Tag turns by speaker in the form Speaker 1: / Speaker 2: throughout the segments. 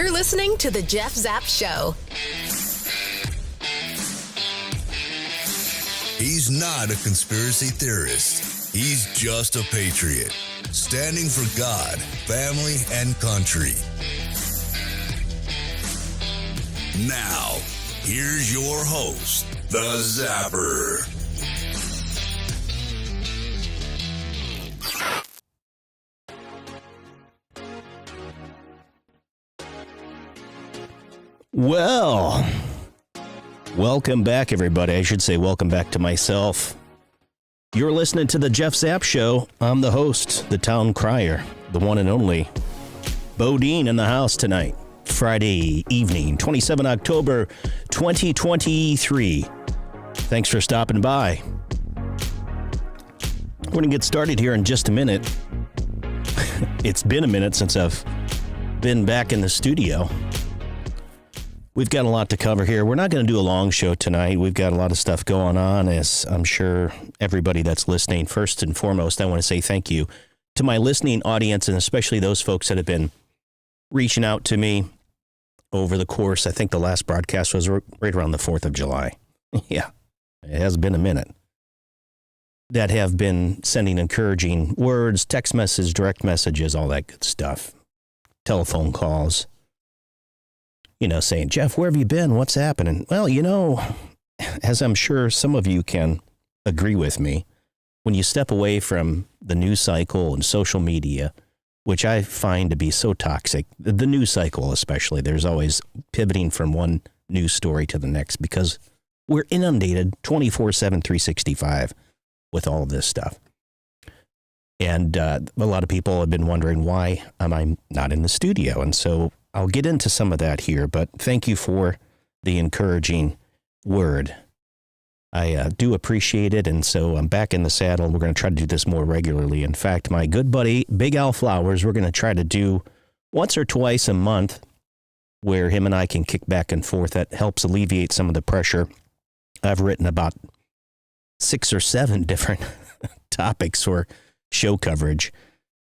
Speaker 1: You're listening to The Jeff Zapp Show.
Speaker 2: He's not a conspiracy theorist. He's just a patriot, standing for God, family, and country. Now, here's your host, the Zapper.
Speaker 3: Well, welcome back, everybody. I should say welcome back to myself. You're listening to the Jeff Zapp Show. I'm the host, the town crier, the one and only Bodine in the house tonight. Friday evening, 27 October 2023. Thanks for stopping by. We're going to get started here in just a minute. It's been a minute since I've been back in the studio. We've got a lot to cover here. We're not going to do a long show tonight. We've got a lot of stuff going on, as I'm sure everybody that's listening. First and foremost, I want to say thank you to my listening audience, and especially those folks that have been reaching out to me over the course. I think the last broadcast was right around the 4th of July. Yeah, it has been a minute. That have been sending encouraging words, text messages, direct messages, all that good stuff. Telephone calls. You know, saying, Jeff, where have you been? What's happening? Well, you know, as I'm sure some of you can agree with me, when you step away from the news cycle and social media, which I find to be so toxic, the news cycle especially, there's always pivoting from one news story to the next because we're inundated 24/7, 365 with all of this stuff. And a lot of people have been wondering, why am I not in the studio? And so I'll get into some of that here, but thank you for the encouraging word. I do appreciate it, and so I'm back in the saddle. We're going to try to do this more regularly. In fact, my good buddy, Big Al Flowers, we're going to try to do once or twice a month where him and I can kick back and forth. That helps alleviate some of the pressure. I've written about 6 or 7 different topics for show coverage.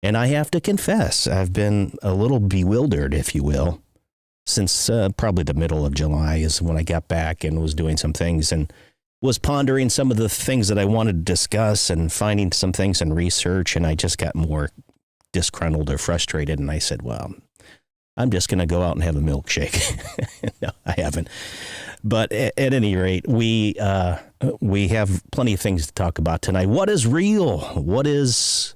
Speaker 3: And I have to confess, I've been a little bewildered, if you will, since probably the middle of July is when I got back and was doing some things and was pondering some of the things that I wanted to discuss and finding some things in research. And I just got more disgruntled or frustrated. And I said, well, I'm just going to go out and have a milkshake. No, I haven't. But at any rate, we have plenty of things to talk about tonight. What is real? What is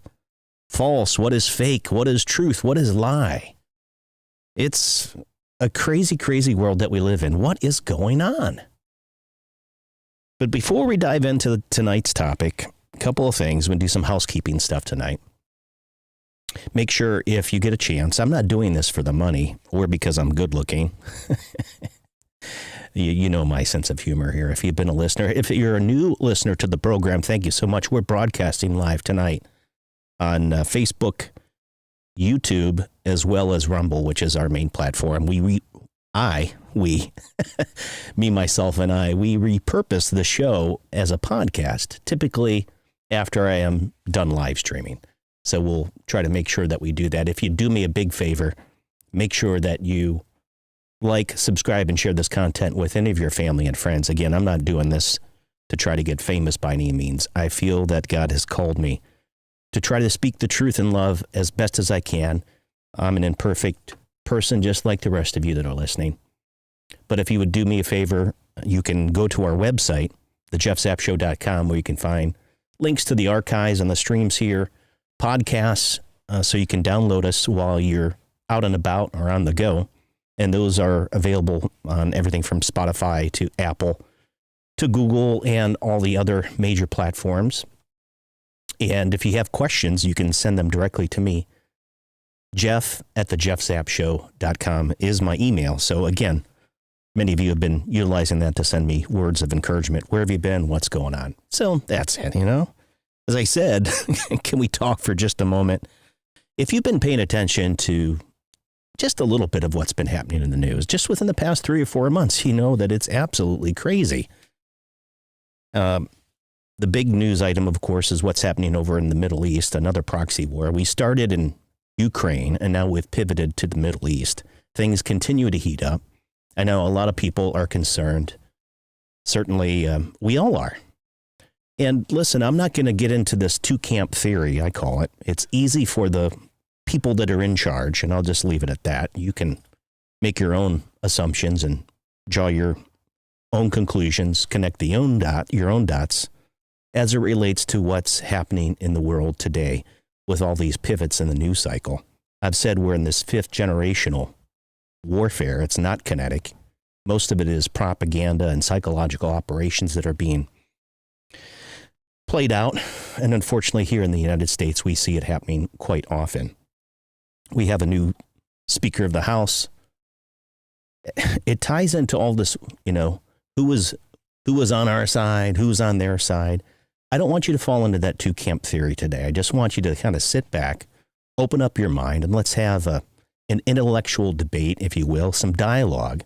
Speaker 3: false? What is fake? What is truth? What is lie? It's a crazy, crazy world that we live in. What is going on? But before we dive into tonight's topic, a couple of things. We're going to do some housekeeping stuff tonight. Make sure if you get a chance, I'm not doing this for the money or because I'm good looking. You know my sense of humor here. If you've been a listener, if you're a new listener to the program, thank you so much. We're broadcasting live tonight on Facebook, YouTube, as well as Rumble, which is our main platform. Me, myself, and I, we repurpose the show as a podcast, typically after I am done live streaming. So we'll try to make sure that we do that. If you do me a big favor, make sure that you like, subscribe, and share this content with any of your family and friends. Again, I'm not doing this to try to get famous by any means. I feel that God has called me to try to speak the truth in love as best as I can. I'm an imperfect person, just like the rest of you that are listening. But if you would do me a favor, you can go to our website, thejeffzappshow.com, where you can find links to the archives and the streams here, podcasts, so you can download us while you're out and about or on the go. And those are available on everything from Spotify to Apple to Google and all the other major platforms. And if you have questions, you can send them directly to me. Jeff@thejeffzappshow.com is my email. So again, many of you have been utilizing that to send me words of encouragement. Where have you been? What's going on? So that's it, you know. As I said, can we talk for just a moment? If you've been paying attention to just a little bit of what's been happening in the news, just within the past 3 or 4 months, you know that it's absolutely crazy. The big news item, of course, is what's happening over in the Middle East, another proxy war. We started in Ukraine, and now we've pivoted to the Middle East. Things continue to heat up. I know a lot of people are concerned. Certainly, we all are. And listen, I'm not going to get into this two-camp theory, I call it. It's easy for the people that are in charge, and I'll just leave it at that. You can make your own assumptions and draw your own conclusions, connect your own dots as it relates to what's happening in the world today with all these pivots in the news cycle. I've said we're in this fifth generational warfare. It's not kinetic. Most of it is propaganda and psychological operations that are being played out. And unfortunately, here in the United States, we see it happening quite often. We have a new Speaker of the House. It ties into all this, who was on our side, who's on their side. I don't want you to fall into that two-camp theory today. I just want you to kind of sit back, open up your mind, and let's have an intellectual debate, if you will, some dialogue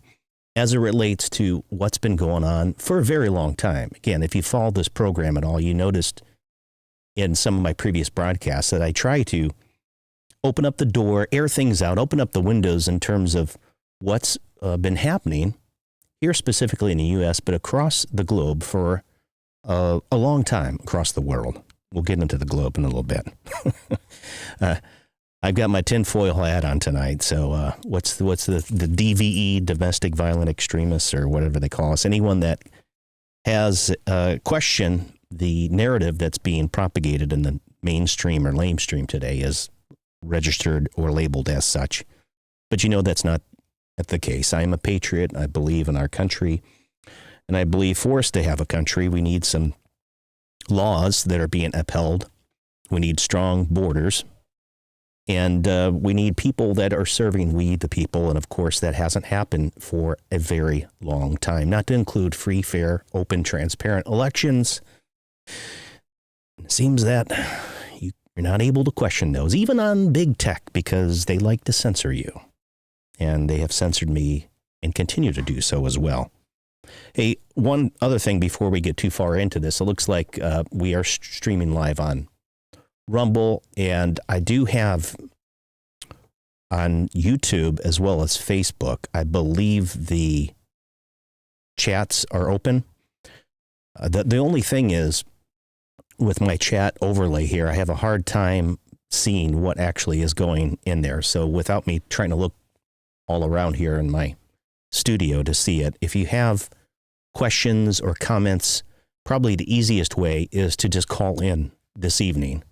Speaker 3: as it relates to what's been going on for a very long time. Again, if you follow this program at all, you noticed in some of my previous broadcasts that I try to open up the door, air things out, open up the windows in terms of what's been happening here specifically in the U.S., but across the globe for a long time across the world. We'll get into the globe in a little bit. I've got my tinfoil hat on tonight. So what's the DVE, domestic violent extremists, or whatever they call us? Anyone that has questioned the narrative that's being propagated in the mainstream or lamestream today is registered or labeled as such. But that's not the case. I am a patriot. I believe in our country. And I believe for us to have a country, we need some laws that are being upheld. We need strong borders. And we need people that are serving we, the people. And of course, that hasn't happened for a very long time. Not to include free, fair, open, transparent elections. It seems that you're not able to question those, even on big tech, because they like to censor you. And they have censored me and continue to do so as well. Hey, one other thing before we get too far into this, it looks like we are streaming live on Rumble, and I do have on YouTube as well as Facebook. I believe the chats are open. The only thing is, with my chat overlay here, I have a hard time seeing what actually is going in there. So without me trying to look all around here in my studio to see it, if you have questions or comments, probably the easiest way is to just call in this evening.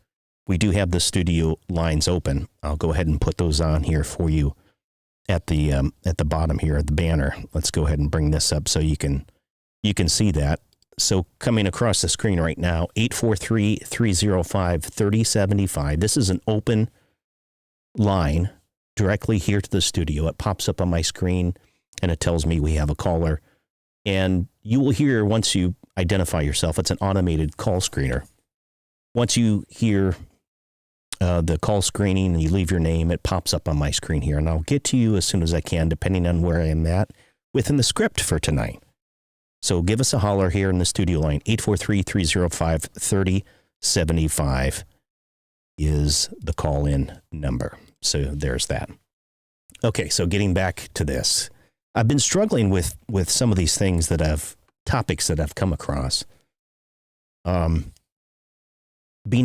Speaker 3: We do have the studio lines open. I'll go ahead and put those on here for you at the bottom here at the banner. Let's go ahead and bring this up so you can see that. So coming across the screen right now, 843-305-3075. This is an open line directly here to the studio. It pops up on my screen and it tells me we have a caller. And you will hear, once you identify yourself, it's an automated call screener. Once you hear the call screening and you leave your name, it pops up on my screen here. And I'll get to you as soon as I can, depending on where I am at within the script for tonight. So give us a holler here in the studio line. 843-305-3075 is the call-in number. So there's that. Okay, so getting back to this. I've been struggling with some of these things topics that I've come across. Being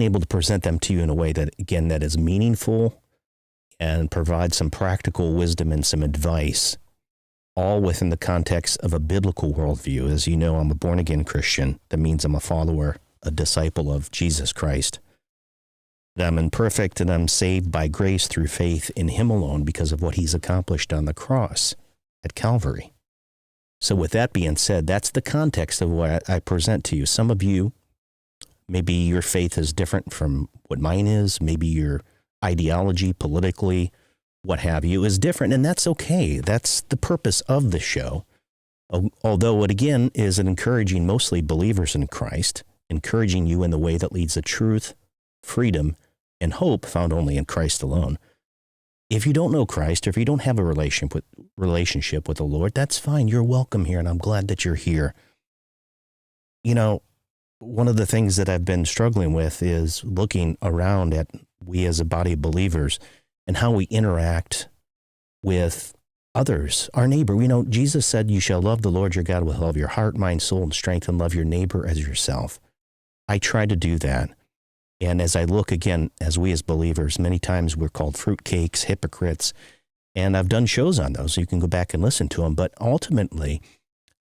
Speaker 3: able to present them to you in a way that, again, that is meaningful and provide some practical wisdom and some advice, all within the context of a biblical worldview. As you know, I'm a born-again Christian. That means I'm a follower, a disciple of Jesus Christ. That I'm imperfect and I'm saved by grace through faith in Him alone because of what He's accomplished on the cross at Calvary. So with that being said, that's the context of what I present to you. Some of you, maybe your faith is different from what mine is. Maybe your ideology, politically, what have you, is different, and that's okay. That's the purpose of the show. Although it, again, is encouraging mostly believers in Christ, encouraging you in the way that leads to truth, freedom, and hope found only in Christ alone. If you don't know Christ, or if you don't have a relationship with the Lord, that's fine. You're welcome here, and I'm glad that you're here. One of the things that I've been struggling with is looking around at we as a body of believers and how we interact with others, our neighbor. Jesus said, you shall love the Lord your God with all of your heart, mind, soul, and strength, and love your neighbor as yourself. I try to do that. And as I look again, as we as believers, many times we're called fruitcakes, hypocrites, and I've done shows on those, so you can go back and listen to them. But ultimately,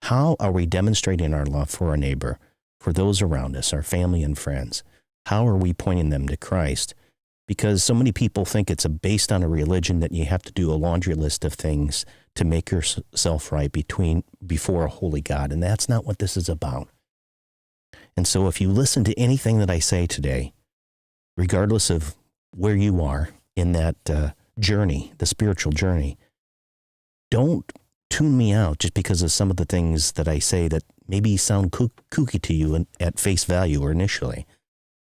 Speaker 3: how are we demonstrating our love for our neighbor, for those around us, our family and friends? How are we pointing them to Christ? Because so many people think it's based on a religion that you have to do a laundry list of things to make yourself right before a holy God. And that's not what this is about. And so if you listen to anything that I say today, regardless of where you are in that journey, the spiritual journey, don't tune me out just because of some of the things that I say that maybe sound kooky to you at face value or initially.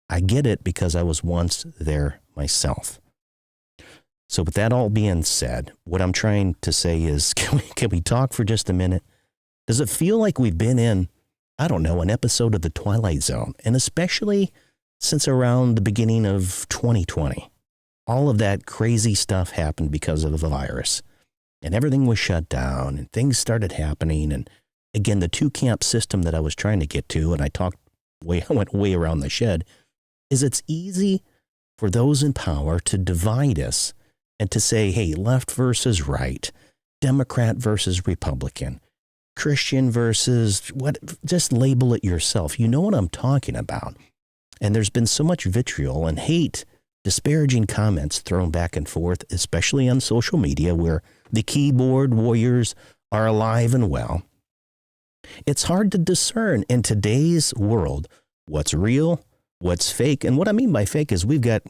Speaker 3: I get it because I was once there myself. So with that all being said, what I'm trying to say is, can we talk for just a minute? Does it feel like we've been in, I don't know, an episode of The Twilight Zone? And especially since around the beginning of 2020, all of that crazy stuff happened because of the virus. And everything was shut down and things started happening. And again, the two-camp system that I was trying to get to, and I went way around the shed, is it's easy for those in power to divide us and to say, hey, left versus right, Democrat versus Republican, Christian versus what, just label it yourself. You know what I'm talking about. And there's been so much vitriol and hate, disparaging comments thrown back and forth, especially on social media where the keyboard warriors are alive and well. It's hard to discern in today's world what's real, what's fake. And what I mean by fake is we've got,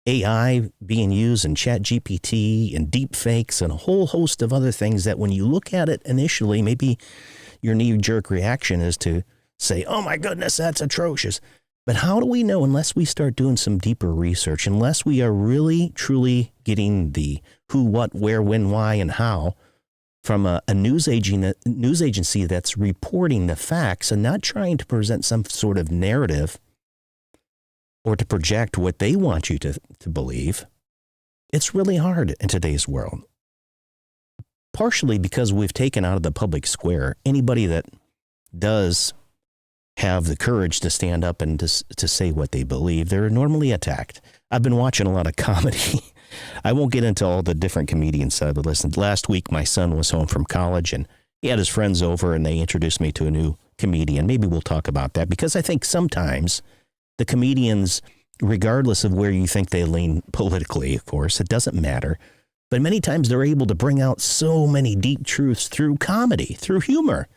Speaker 3: AI being used in ChatGPT and deep fakes and a whole host of other things that when you look at it initially, maybe your knee-jerk reaction is to say, oh my goodness, that's atrocious. But how do we know unless we start doing some deeper research, unless we are really, truly getting the who, what, where, when, why, and how from a news agency that's reporting the facts and not trying to present some sort of narrative or to project what they want you to believe? It's really hard in today's world. Partially because we've taken out of the public square anybody that does have the courage to stand up and to say what they believe. They're normally attacked. I've been watching a lot of comedy. I won't get into all the different comedians that I've listened. Last week, my son was home from college and he had his friends over and they introduced me to a new comedian. Maybe we'll talk about that because I think sometimes the comedians, regardless of where you think they lean politically, of course, it doesn't matter. But many times they're able to bring out so many deep truths through comedy, through humor.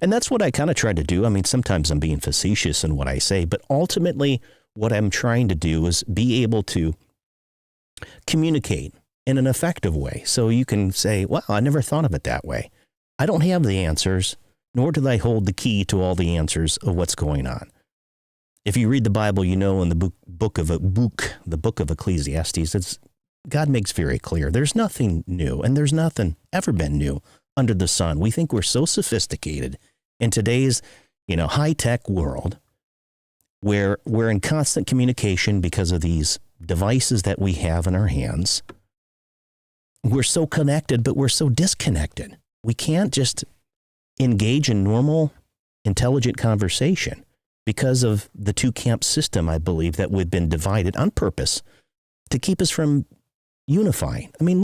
Speaker 3: And that's what I kind of try to do. I mean, sometimes I'm being facetious in what I say, but ultimately what I'm trying to do is be able to communicate in an effective way. So you can say, wow, I never thought of it that way. I don't have the answers, nor do I hold the key to all the answers of what's going on. If you read the Bible, in the book of Ecclesiastes, God makes very clear there's nothing new and there's nothing ever been new under the sun. We think we're so sophisticated in today's, high-tech world where we're in constant communication because of these devices that we have in our hands. We're so connected, but we're so disconnected. We can't just engage in normal, intelligent conversation because of the two-camp system, I believe, that we've been divided on purpose to keep us from unifying. I mean,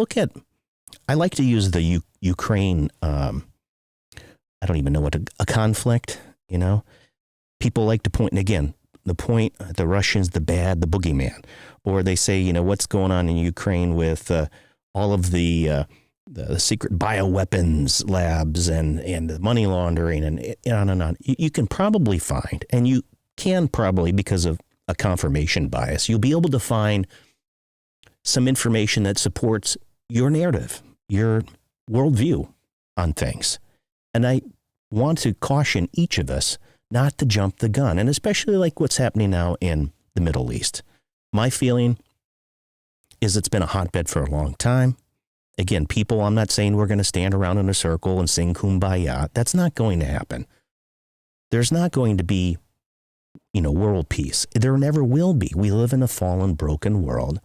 Speaker 3: I like to use the Ukraine, I don't even know what a conflict, People like to point, and again, the Russians, the bad, the boogeyman. Or they say, what's going on in Ukraine with all of the secret bioweapons labs and the money laundering and on and on. You can probably find, and you can probably, because of a confirmation bias, you'll be able to find some information that supports your narrative, your worldview on things. And I want to caution each of us not to jump the gun, and especially like what's happening now in the Middle East. My feeling is it's been a hotbed for a long time. Again, people, I'm not saying we're going to stand around in a circle and sing Kumbaya. That's not going to happen. There's not going to be, world peace. There never will be. We live in a fallen, broken world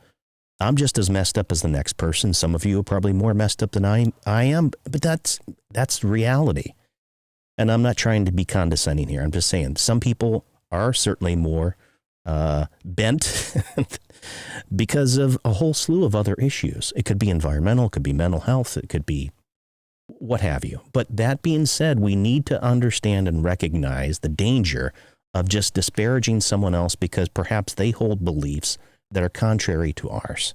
Speaker 3: I'm just as messed up as the next person. Some of you are probably more messed up than I am, but that's reality. And I'm not trying to be condescending here. I'm just saying some people are certainly more bent because of a whole slew of other issues. It could be environmental, it could be mental health, it could be what have you. But that being said, we need to understand and recognize the danger of just disparaging someone else because perhaps they hold beliefs that are contrary to ours.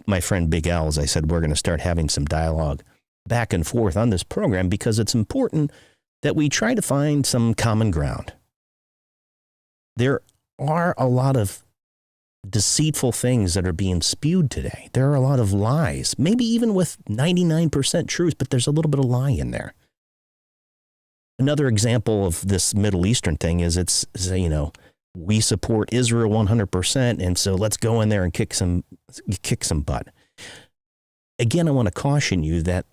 Speaker 3: My friend Big Al, as I said, we're going to start having some dialogue back and forth on this program because it's important that we try to find some common ground. There are a lot of deceitful things that are being spewed today. There are a lot of lies, maybe even with 99% truth, but there's a little bit of lie in there. Another example of this Middle Eastern thing is it's, we support Israel 100%, and so let's go in there and kick some butt. Again, I want to caution you that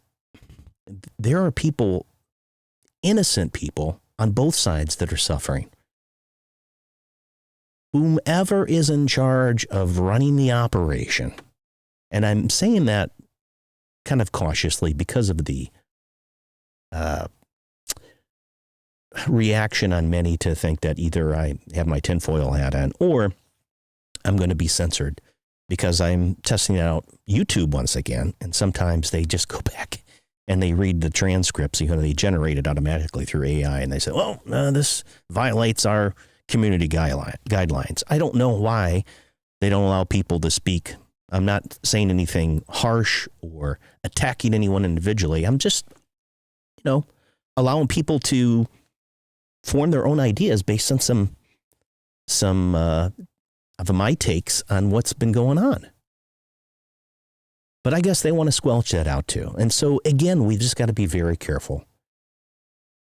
Speaker 3: there are people, innocent people, on both sides that are suffering. Whomever is in charge of running the operation, and I'm saying that kind of cautiously because of the reaction on many to think that either I have my tinfoil hat on or I'm going to be censored because I'm testing out YouTube once again. And sometimes they just go back and they read the transcripts, they generate it automatically through AI. And they say, well, this violates our community guidelines. I don't know why they don't allow people to speak. I'm not saying anything harsh or attacking anyone individually. I'm just, allowing people to form their own ideas based on some of my takes on what's been going on. But I guess they want to squelch that out too. And so again, we've just got to be very careful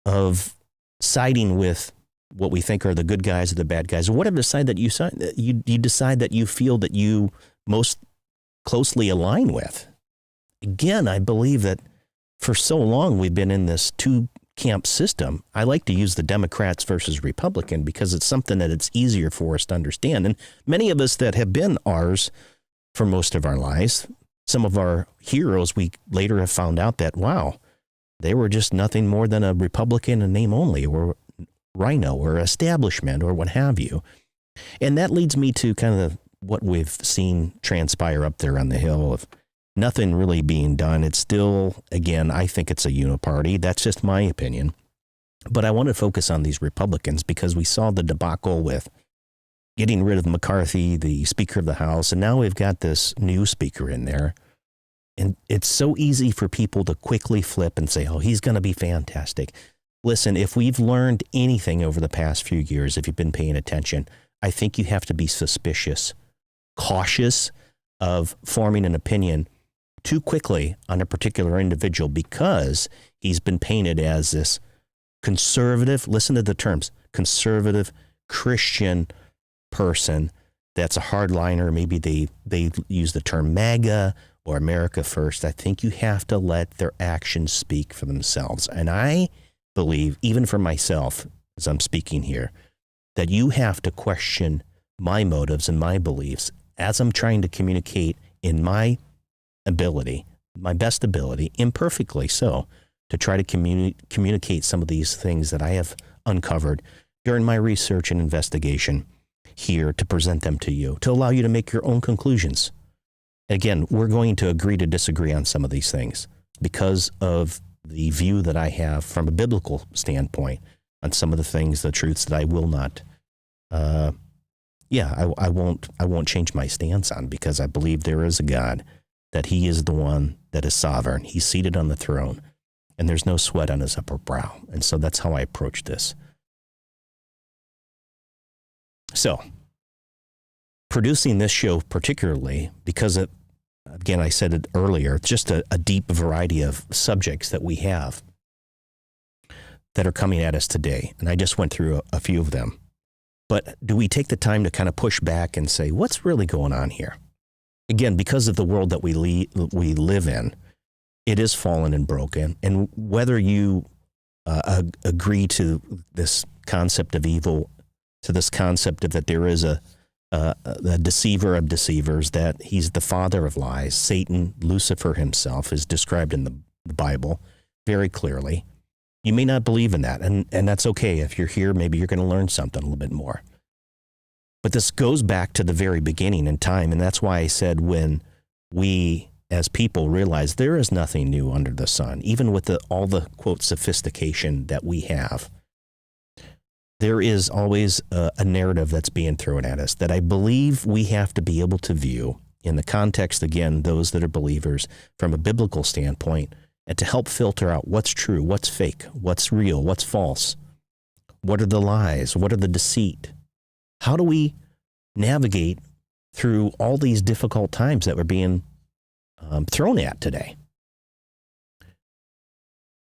Speaker 3: of siding with what we think are the good guys or the bad guys, or whatever side that you decide that you feel that you most closely align with. Again, I believe that for so long we've been in this two-camp system. I like to use the Democrats versus Republican because it's something that it's easier for us to understand. And many of us that have been ours for most of our lives, some of our heroes, we later have found out that, wow, they were just nothing more than a Republican in name only, or rhino, or establishment, or what have you. And that leads me to kind of what we've seen transpire up there on the Hill of nothing really being done. It's still, again, I think it's a uniparty. That's just my opinion. But I want to focus on these Republicans because we saw the debacle with getting rid of McCarthy, the Speaker of the House, and now we've got this new speaker in there. And it's so easy for people to quickly flip and say, oh, he's going to be fantastic. Listen, if we've learned anything over the past few years, if you've been paying attention, I think you have to be suspicious, cautious of forming an opinion too quickly on a particular individual because he's been painted as this conservative, listen to the terms, conservative Christian person that's a hardliner. Maybe they use the term MAGA or America First. I think you have to let their actions speak for themselves. And I believe, even for myself, as I'm speaking here, that you have to question my motives and my beliefs as I'm trying to communicate in my ability, my best ability, imperfectly so, to try to communicate some of these things that I have uncovered during my research and investigation here to present them to you, to allow you to make your own conclusions. Again, we're going to agree to disagree on some of these things because of the view that I have from a biblical standpoint on some of the things, the truths that I will not, I won't change my stance on because I believe there is a God, that he is the one that is sovereign. He's seated on the throne, and there's no sweat on his upper brow. And so that's how I approach this. So, producing this show particularly because it, again, I said it earlier, it's just a deep variety of subjects that we have that are coming at us today. And I just went through a few of them. But do we take the time to kind of push back and say, what's really going on here? Again, because of the world that we live in, it is fallen and broken. And whether you agree to this concept of evil, to this concept of that there is a the deceiver of deceivers, that he's the father of lies. Satan, Lucifer himself, is described in the Bible very clearly. You may not believe in that, and that's okay. If you're here, maybe you're going to learn something a little bit more. But this goes back to the very beginning in time, and that's why I said when we as people realize there is nothing new under the sun, even with all the, quote, sophistication that we have, there is always a narrative that's being thrown at us that I believe we have to be able to view in the context, again, those that are believers from a biblical standpoint, and to help filter out what's true, what's fake, what's real, what's false, what are the lies, what are the deceit. How do we navigate through all these difficult times that we're being thrown at today?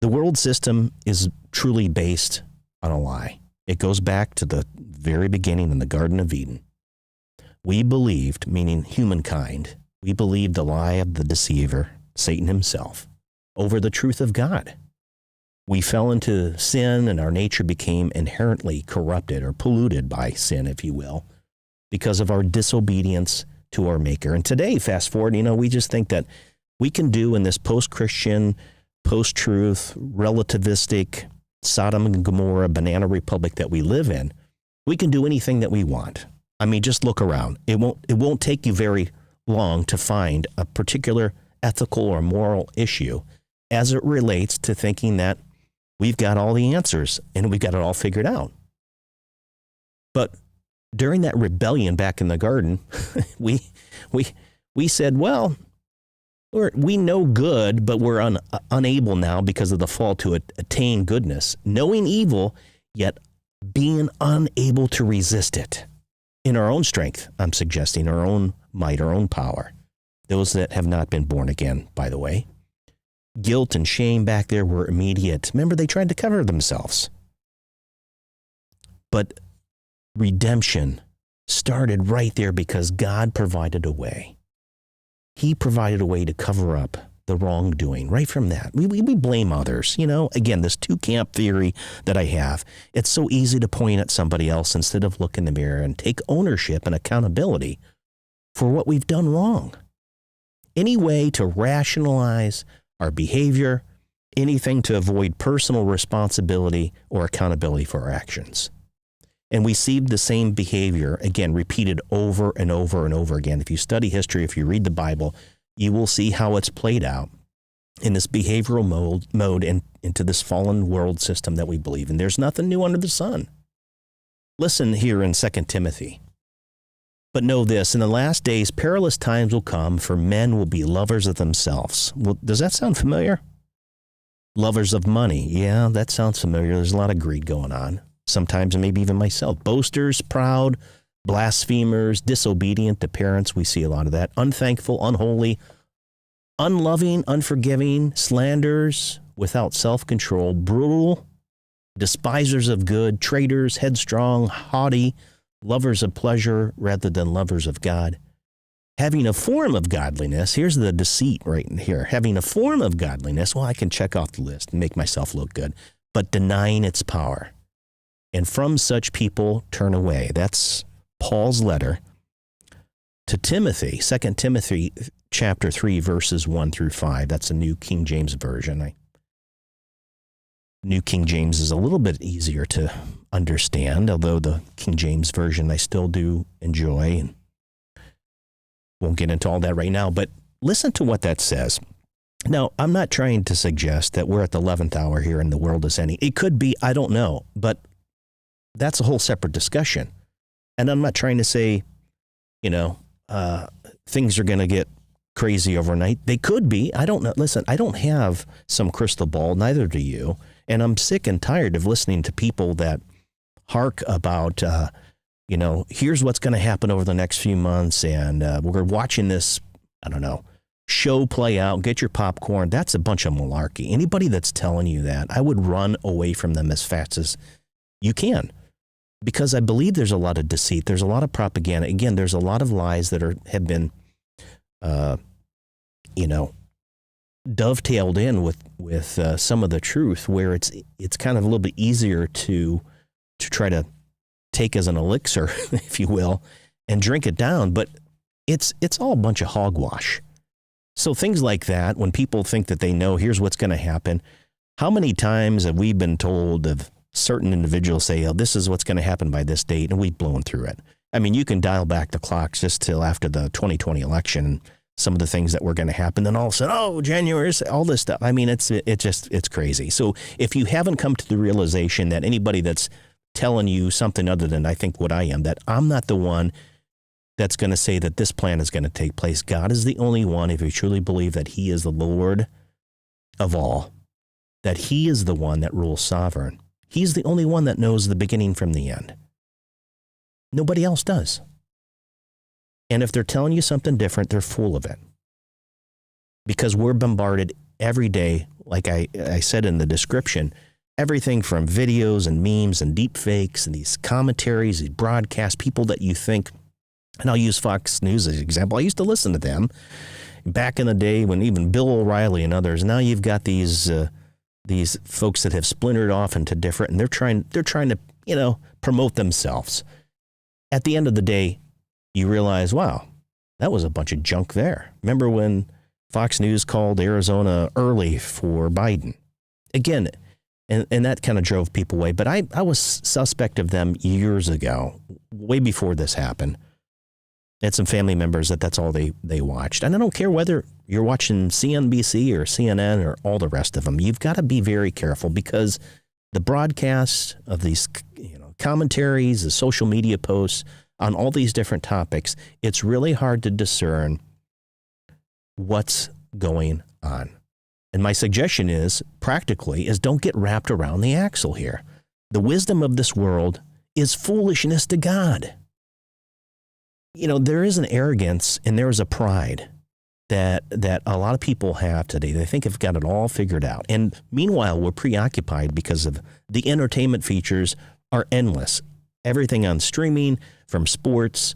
Speaker 3: The world system is truly based on a lie. It goes back to the very beginning in the Garden of Eden. We believed, meaning humankind, we believed the lie of the deceiver, Satan himself, over the truth of God. We fell into sin, and our nature became inherently corrupted or polluted by sin, if you will, because of our disobedience to our Maker. And today, fast forward, we just think that we can do in this post-Christian, post-truth, relativistic, Sodom and Gomorrah, banana republic that we live in, we can do anything that we want. I mean, just look around. It won't take you very long to find a particular ethical or moral issue as it relates to thinking that we've got all the answers and we've got it all figured out. But during that rebellion back in the garden, we said, well, we know good, but we're unable now because of the fall to attain goodness, knowing evil, yet being unable to resist it in our own strength. I'm suggesting our own might, our own power. Those that have not been born again, by the way. Guilt and shame back there were immediate. Remember, they tried to cover themselves. But redemption started right there because God provided a way. He provided a way to cover up the wrongdoing right from that. We blame others. Again, this two-camp theory that I have, it's so easy to point at somebody else instead of look in the mirror and take ownership and accountability for what we've done wrong. Any way to rationalize our behavior, anything to avoid personal responsibility or accountability for our actions. And we see the same behavior, again, repeated over and over and over again. If you study history, if you read the Bible, you will see how it's played out in this behavioral mode and into this fallen world system that we believe in. There's nothing new under the sun. Listen here in 2 Timothy. But know this, in the last days, perilous times will come, for men will be lovers of themselves. Well, does that sound familiar? Lovers of money. Yeah, that sounds familiar. There's a lot of greed going on. Sometimes, and maybe even myself. Boasters, proud, blasphemers, disobedient to parents. We see a lot of that. Unthankful, unholy, unloving, unforgiving, slanderers, without self-control, brutal, despisers of good, traitors, headstrong, haughty, lovers of pleasure rather than lovers of God. Having a form of godliness, here's the deceit right in here. Having a form of godliness, well, I can check off the list and make myself look good, but denying its power. And from such people turn away. That's Paul's letter to Timothy, 2 Timothy chapter 3, verses 1 through 5. That's a New King James Version. New King James is a little bit easier to understand, although the King James Version I still do enjoy, and won't get into all that right now. But listen to what that says. Now, I'm not trying to suggest that we're at the 11th hour here and the world is ending. It could be, I don't know, but that's a whole separate discussion. And I'm not trying to say, things are going to get crazy overnight. They could be. I don't know. Listen, I don't have some crystal ball, neither do you. And I'm sick and tired of listening to people that hark about, here's what's going to happen over the next few months. And we're watching this, show play out. Get your popcorn. That's a bunch of malarkey. Anybody that's telling you that, I would run away from them as fast as you can. Because I believe there's a lot of deceit. There's a lot of propaganda. Again, there's a lot of lies that have been, dovetailed in with some of the truth, where it's kind of a little bit easier to try to take as an elixir, if you will, and drink it down, but it's all a bunch of hogwash. So things like that, when people think that they know, here's what's going to happen. How many times have we been told of certain individuals say, oh, this is what's going to happen by this date, and we've blown through it. I mean, you can dial back the clocks just till after the 2020 election, some of the things that were going to happen. Then all of a sudden, oh, January, all this stuff. I mean, it's crazy. So if you haven't come to the realization that anybody that's telling you something other than I think what I am, that I'm not the one that's going to say that this plan is going to take place. God is the only one, if you truly believe that he is the Lord of all, that he is the one that rules sovereign. He's the only one that knows the beginning from the end. Nobody else does. And if they're telling you something different, they're full of it. Because we're bombarded every day, like I said in the description, everything from videos and memes and deep fakes and these commentaries, these broadcasts, people that you think, and I'll use Fox News as an example. I used to listen to them back in the day when even Bill O'Reilly and others. Now you've got these folks that have splintered off into different, and they're trying to, promote themselves. At the end of the day, you realize, wow, that was a bunch of junk there. Remember when Fox News called Arizona early for Biden? Again, and that kind of drove people away. But I was suspect of them years ago, way before this happened. I had some family members that's all they watched. And I don't care whether you're watching CNBC or CNN or all the rest of them. You've got to be very careful because the broadcasts of these commentaries, the social media posts on all these different topics, it's really hard to discern what's going on. And my suggestion is, practically, don't get wrapped around the axle here. The wisdom of this world is foolishness to God. There is an arrogance and there is a pride that a lot of people have today. They think they've got it all figured out. And meanwhile, we're preoccupied because of the entertainment features are endless. Everything on streaming, from sports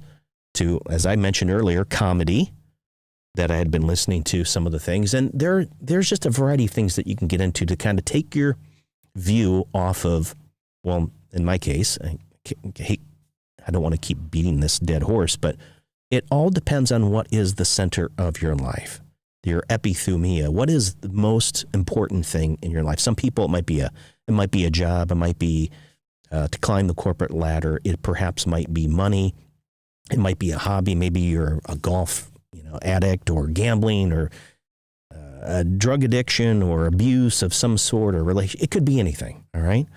Speaker 3: to, as I mentioned earlier, comedy that I had been listening to some of the things. And there's just a variety of things that you can get into to kind of take your view off of, well, in my case, I don't want to keep beating this dead horse, but it all depends on what is the center of your life, your epithumia. What is the most important thing in your life? Some people, it might be a job, it might be to climb the corporate ladder. It perhaps might be money. It might be a hobby. Maybe you're a golf addict or gambling or a drug addiction or abuse of some sort or relation. It could be anything. All right.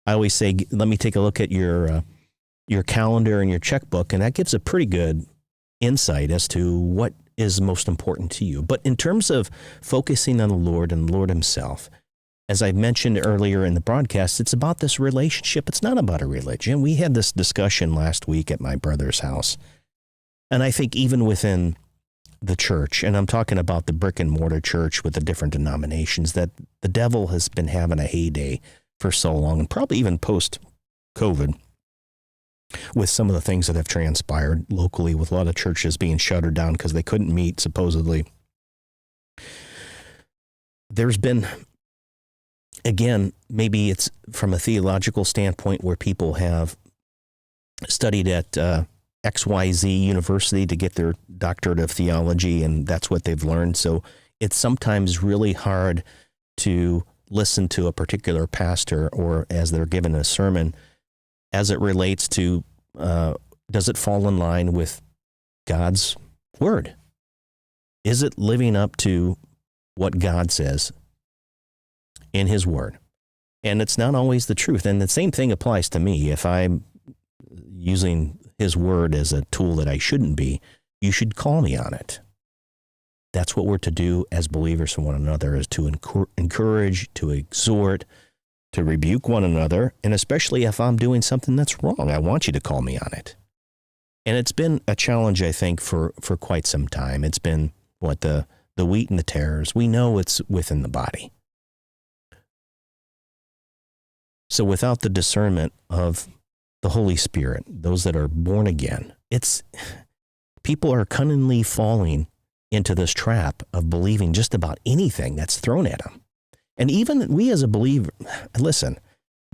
Speaker 3: I always say, let me take a look at your calendar and your checkbook, and that gives a pretty good insight as to what is most important to you. But in terms of focusing on the Lord and the Lord himself, as I mentioned earlier in the broadcast, it's about this relationship. It's not about a religion. We had this discussion last week at my brother's house. And I think even within the church, and I'm talking about the brick and mortar church with the different denominations, that the devil has been having a heyday for so long, and probably even post-COVID, with some of the things that have transpired locally with a lot of churches being shuttered down because they couldn't meet, supposedly. There's been, again, maybe it's from a theological standpoint where people have studied at XYZ University to get their doctorate of theology, and that's what they've learned. So it's sometimes really hard to listen to a particular pastor or as they're given a sermon as it relates to, does it fall in line with God's word? Is it living up to what God says in his word? And it's not always the truth. And the same thing applies to me. If I'm using his word as a tool that I shouldn't be, you should call me on it. That's what we're to do as believers for one another, is to encourage, to exhort, to rebuke one another, and especially if I'm doing something that's wrong, I want you to call me on it. And it's been a challenge, I think, for quite some time. It's been the wheat and the tares. We know it's within the body. So without the discernment of the Holy Spirit, those that are born again, people are cunningly falling into this trap of believing just about anything that's thrown at them. And even we as a believer, listen,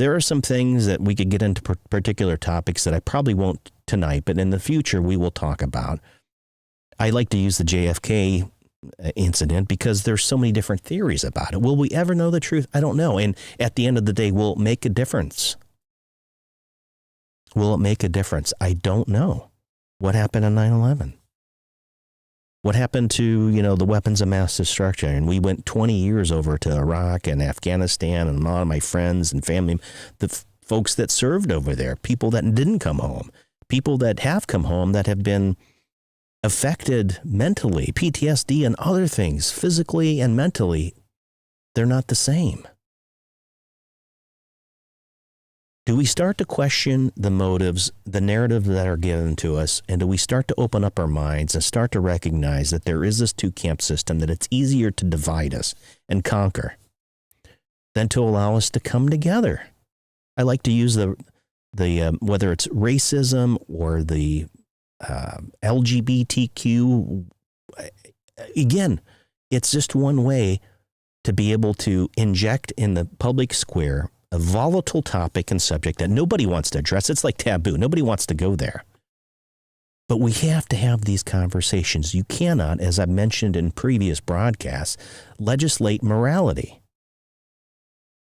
Speaker 3: There are some things that we could get into particular topics that I probably won't tonight, but in the future we will talk about. I like to use the JFK incident because there's so many different theories about it. Will we ever know the truth? I don't know. And at the end of the day, will it make a difference? Will it make a difference? I don't know. What happened on 9/11? What happened to, the weapons of mass destruction? And we went 20 years over to Iraq and Afghanistan, and a lot of my friends and family, the folks that served over there, people that didn't come home, people that have come home that have been affected mentally, PTSD and other things, physically and mentally, they're not the same. Do we start to question the motives, the narrative that are given to us, and do we start to open up our minds and start to recognize that there is this two-camp system, that it's easier to divide us and conquer than to allow us to come together? I like to use the whether it's racism or the LGBTQ, again, it's just one way to be able to inject in the public square a volatile topic and subject that nobody wants to address. It's like taboo. Nobody wants to go there. But we have to have these conversations. You cannot, as I've mentioned in previous broadcasts, legislate morality.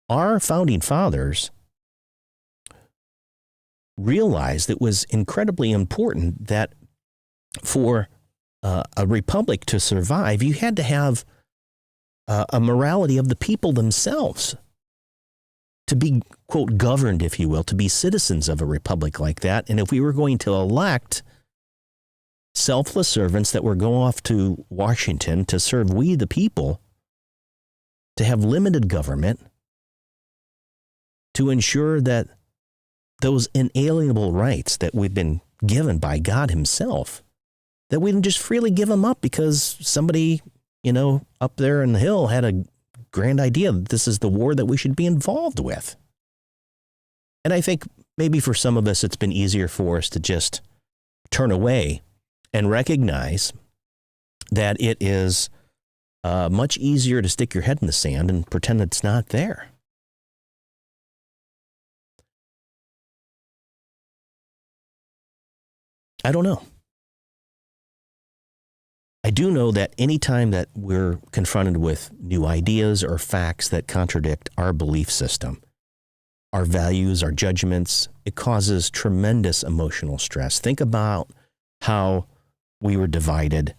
Speaker 3: Our founding fathers realized it was incredibly important that for a republic to survive, you had to have a morality of the people themselves to be, quote, governed, if you will, to be citizens of a republic like that. And if we were going to elect selfless servants that were going off to Washington to serve we the people, to have limited government, to ensure that those inalienable rights that we've been given by God himself, that we didn't just freely give them up because somebody, up there in the hill had a grand idea that this is the war that we should be involved with. And I think maybe for some of us, it's been easier for us to just turn away and recognize that it is much easier to stick your head in the sand and pretend it's not there. I don't know. I do know that anytime that we're confronted with new ideas or facts that contradict our belief system, our values, our judgments, it causes tremendous emotional stress. Think about how we were divided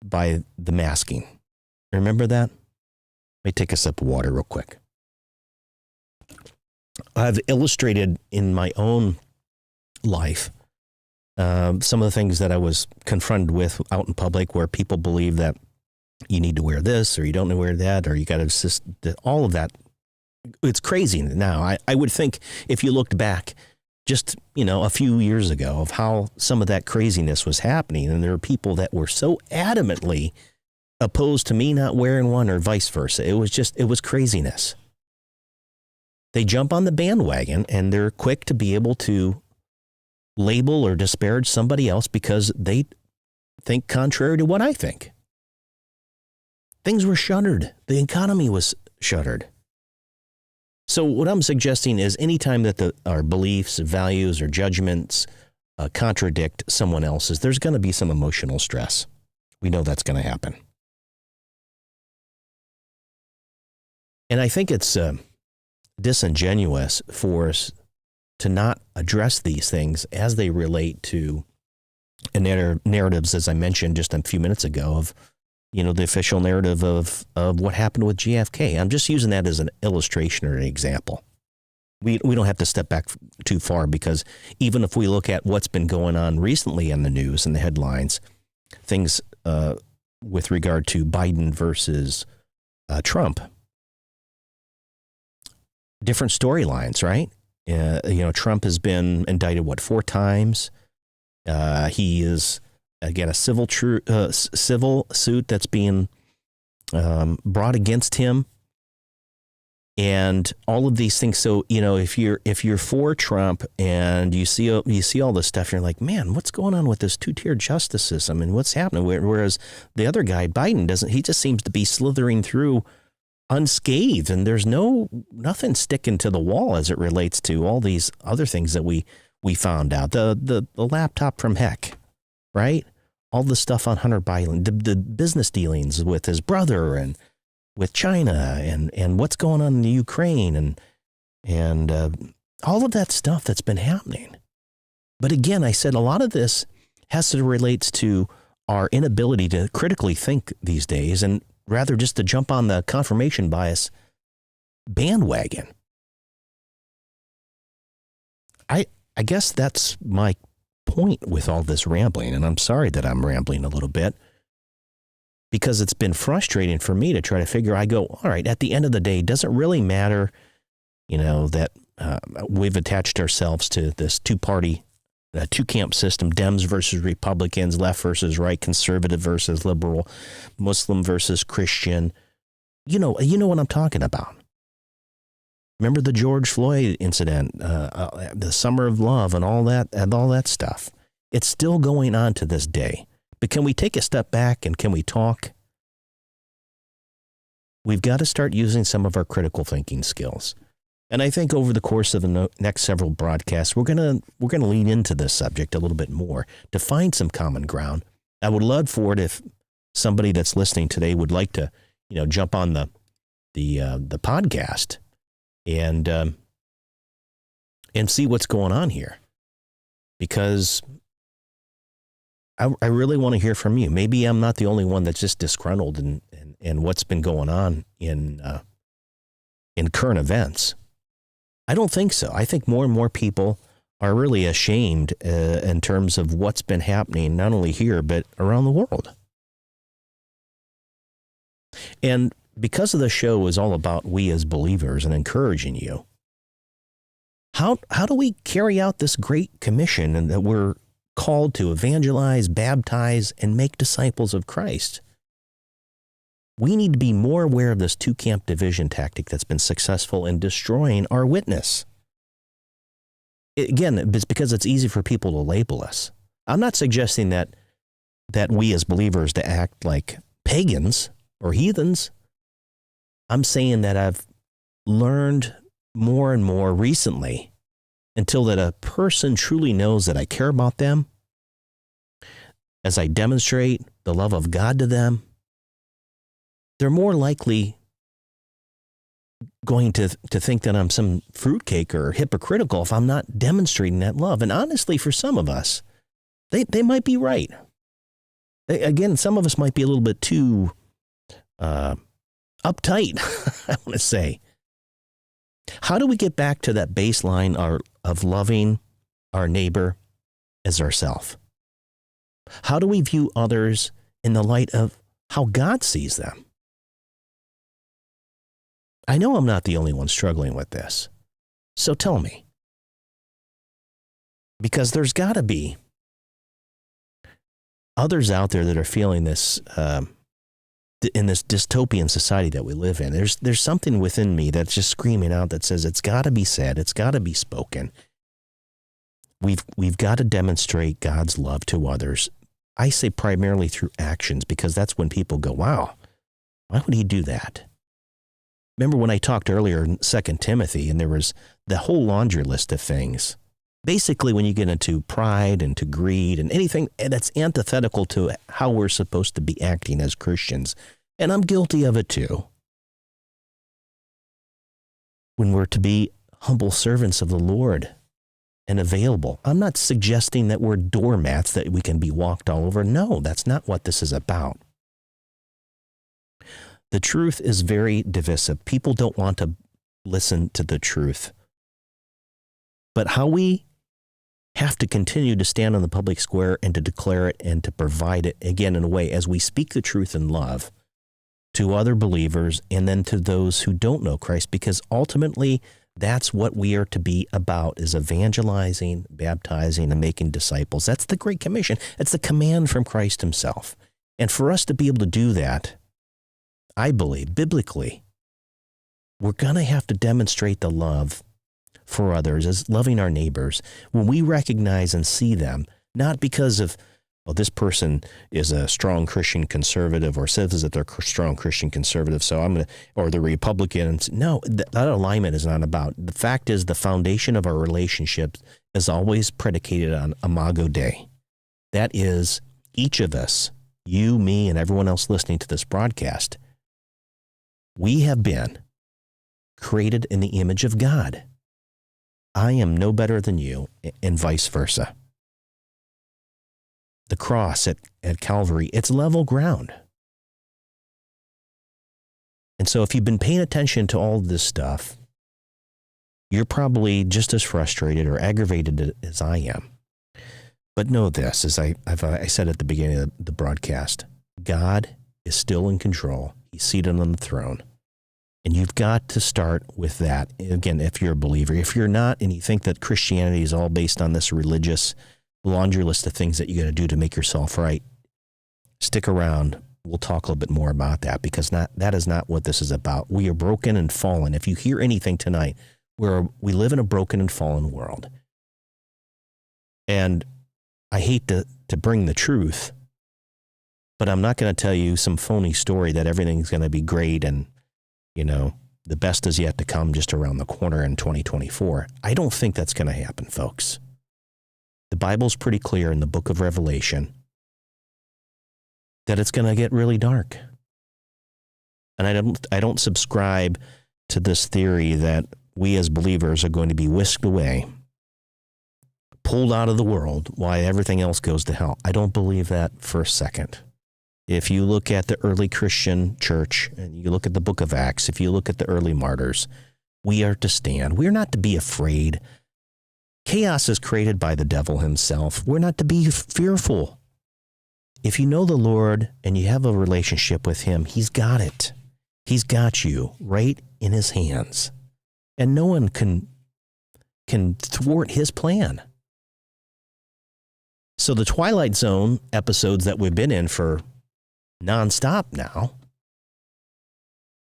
Speaker 3: by the masking. Remember that? Let me take a sip of water real quick. I've illustrated in my own life some of the things that I was confronted with out in public, where people believe that you need to wear this or you don't wear that, or you got to assist, all of that. It's crazy now. I would think if you looked back just, a few years ago of how some of that craziness was happening, and there were people that were so adamantly opposed to me not wearing one or vice versa. It was craziness. They jump on the bandwagon and they're quick to be able to label or disparage somebody else because they think contrary to what I think. Things were shuttered. The economy was shuttered. So what I'm suggesting is anytime that our beliefs, values, or judgments contradict someone else's, there's going to be some emotional stress. We know that's going to happen. And I think it's disingenuous for us to not address these things as they relate to narratives, as I mentioned just a few minutes ago, of, the official narrative of what happened with JFK. I'm just using that as an illustration or an example. We don't have to step back too far, because even if we look at what's been going on recently in the news and the headlines, things with regard to Biden versus Trump, different storylines, right? Trump has been indicted, 4 times? He is, again, a civil suit that's being brought against him, and all of these things. So, if you're for Trump and you see all this stuff, you're like, man, what's going on with this two-tier justice system and what's happening? Whereas the other guy, Biden, he just seems to be slithering through unscathed, and there's nothing sticking to the wall as it relates to all these other things that we found out. The laptop from Heck, right? All the stuff on Hunter Biden, the business dealings with his brother and with China and what's going on in the Ukraine and all of that stuff that's been happening. But again, I said a lot of this has to relate to our inability to critically think these days, and rather just to jump on the confirmation bias bandwagon. I guess that's my point with all this rambling, and I'm sorry that I'm rambling a little bit, because it's been frustrating for me to try to figure. I go, all right, at the end of the day, does it really matter, that we've attached ourselves to this two-camp system, Dems versus Republicans, left versus right, conservative versus liberal, Muslim versus Christian. You know what I'm talking about. Remember the George Floyd incident, the Summer of Love and all that stuff. It's still going on to this day. But can we take a step back and can we talk? We've got to start using some of our critical thinking skills. And I think over the course of the next several broadcasts, we're gonna lean into this subject a little bit more to find some common ground. I would love for it if somebody that's listening today would like to, jump on the podcast and see what's going on here, because I really want to hear from you. Maybe I'm not the only one that's just disgruntled in what's been going on in current events. I don't think so. I think more and more people are really ashamed in terms of what's been happening, not only here, but around the world. And because of the show is all about we as believers and encouraging you, how do we carry out this great commission and that we're called to evangelize, baptize, and make disciples of Christ? We need to be more aware of this two-camp division tactic that's been successful in destroying our witness. Again, it's because it's easy for people to label us. I'm not suggesting that we as believers to act like pagans or heathens. I'm saying that I've learned more and more recently, until that a person truly knows that I care about them, as I demonstrate the love of God to them, they're more likely going to think that I'm some fruitcake or hypocritical if I'm not demonstrating that love. And honestly, for some of us, they might be right. Again, some of us might be a little bit too uptight, I want to say. How do we get back to that baseline of loving our neighbor as ourselves? How do we view others in the light of how God sees them? I know I'm not the only one struggling with this. So tell me. Because there's got to be others out there that are feeling this in this dystopian society that we live in. There's something within me that's just screaming out that says it's got to be said, it's got to be spoken. We've got to demonstrate God's love to others. I say primarily through actions, because that's when people go, wow, why would he do that? Remember when I talked earlier in 2 Timothy, and there was the whole laundry list of things. Basically, when you get into pride and to greed and anything that's antithetical to how we're supposed to be acting as Christians, and I'm guilty of it too, when we're to be humble servants of the Lord and available. I'm not suggesting that we're doormats that we can be walked all over. No, that's not what this is about. The truth is very divisive. People don't want to listen to the truth. But how we have to continue to stand on the public square and to declare it and to provide it, again, in a way, as we speak the truth in love to other believers and then to those who don't know Christ, because ultimately that's what we are to be about, is evangelizing, baptizing, and making disciples. That's the Great Commission. It's the command from Christ himself. And for us to be able to do that, I believe, biblically, we're going to have to demonstrate the love for others as loving our neighbors when we recognize and see them, not because of well, this person is a strong Christian conservative or says that they're a strong Christian conservative, so I'm going to, or the Republicans. No, that alignment is not about. The fact is the foundation of our relationship is always predicated on Imago Dei. That is each of us, you, me, and everyone else listening to this broadcast. We have been created in the image of God. I am no better than you, and vice versa. The cross at Calvary, it's level ground. And so if you've been paying attention to all this stuff, you're probably just as frustrated or aggravated as I am. But know this, as I said at the beginning of the broadcast, God is still in control. He's seated on the throne. And you've got to start with that. Again, if you're a believer. If you're not, and you think that Christianity is all based on this religious laundry list of things that you got to do to make yourself right, stick around. We'll talk a little bit more about that, because that is not what this is about. We are broken and fallen. If you hear anything tonight, we live in a broken and fallen world. And I hate to bring the truth, but I'm not going to tell you some phony story that everything's going to be great and, the best is yet to come just around the corner in 2024. I don't think that's going to happen, folks. The Bible's pretty clear in the book of Revelation that it's going to get really dark. And I don't subscribe to this theory that we as believers are going to be whisked away, pulled out of the world while everything else goes to hell. I don't believe that for a second. If you look at the early Christian church and you look at the book of Acts, if you look at the early martyrs, we are to stand. We're not to be afraid. Chaos is created by the devil himself. We're not to be fearful. If you know the Lord and you have a relationship with him, he's got it. He's got you right in his hands. And no one can thwart his plan. So the Twilight Zone episodes that we've been in for nonstop now,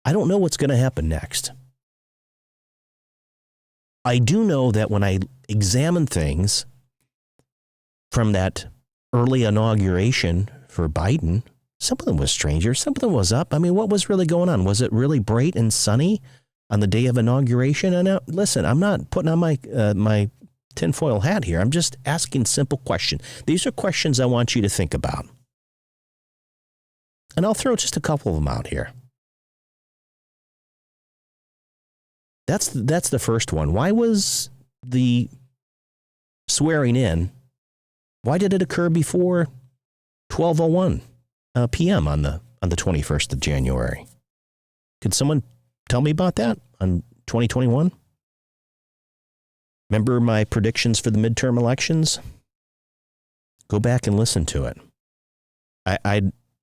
Speaker 3: I don't know what's going to happen next. I do know that when I examine things from that early inauguration for Biden, some of them was stranger, some of them was up. I mean, what was really going on? Was it really bright and sunny on the day of inauguration? And listen, I'm not putting on my tinfoil hat here. I'm just asking simple questions. These are questions I want you to think about. And I'll throw just a couple of them out here. That's the first one. Why was the swearing in, why did it occur before 12:01 p.m. on the 21st of January? Could someone tell me about that on 2021? Remember my predictions for the midterm elections? Go back and listen to it.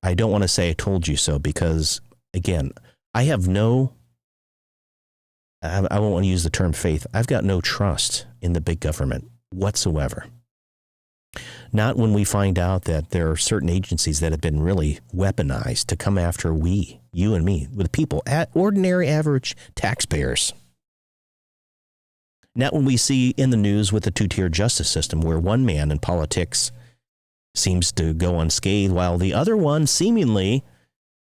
Speaker 3: I don't want to say I told you so, because, again, I won't want to use the term faith. I've got no trust in the big government whatsoever. Not when we find out that there are certain agencies that have been really weaponized to come after you and me, with people, ordinary average taxpayers. Not when we see in the news with the two-tier justice system where one man in politics seems to go unscathed while the other one seemingly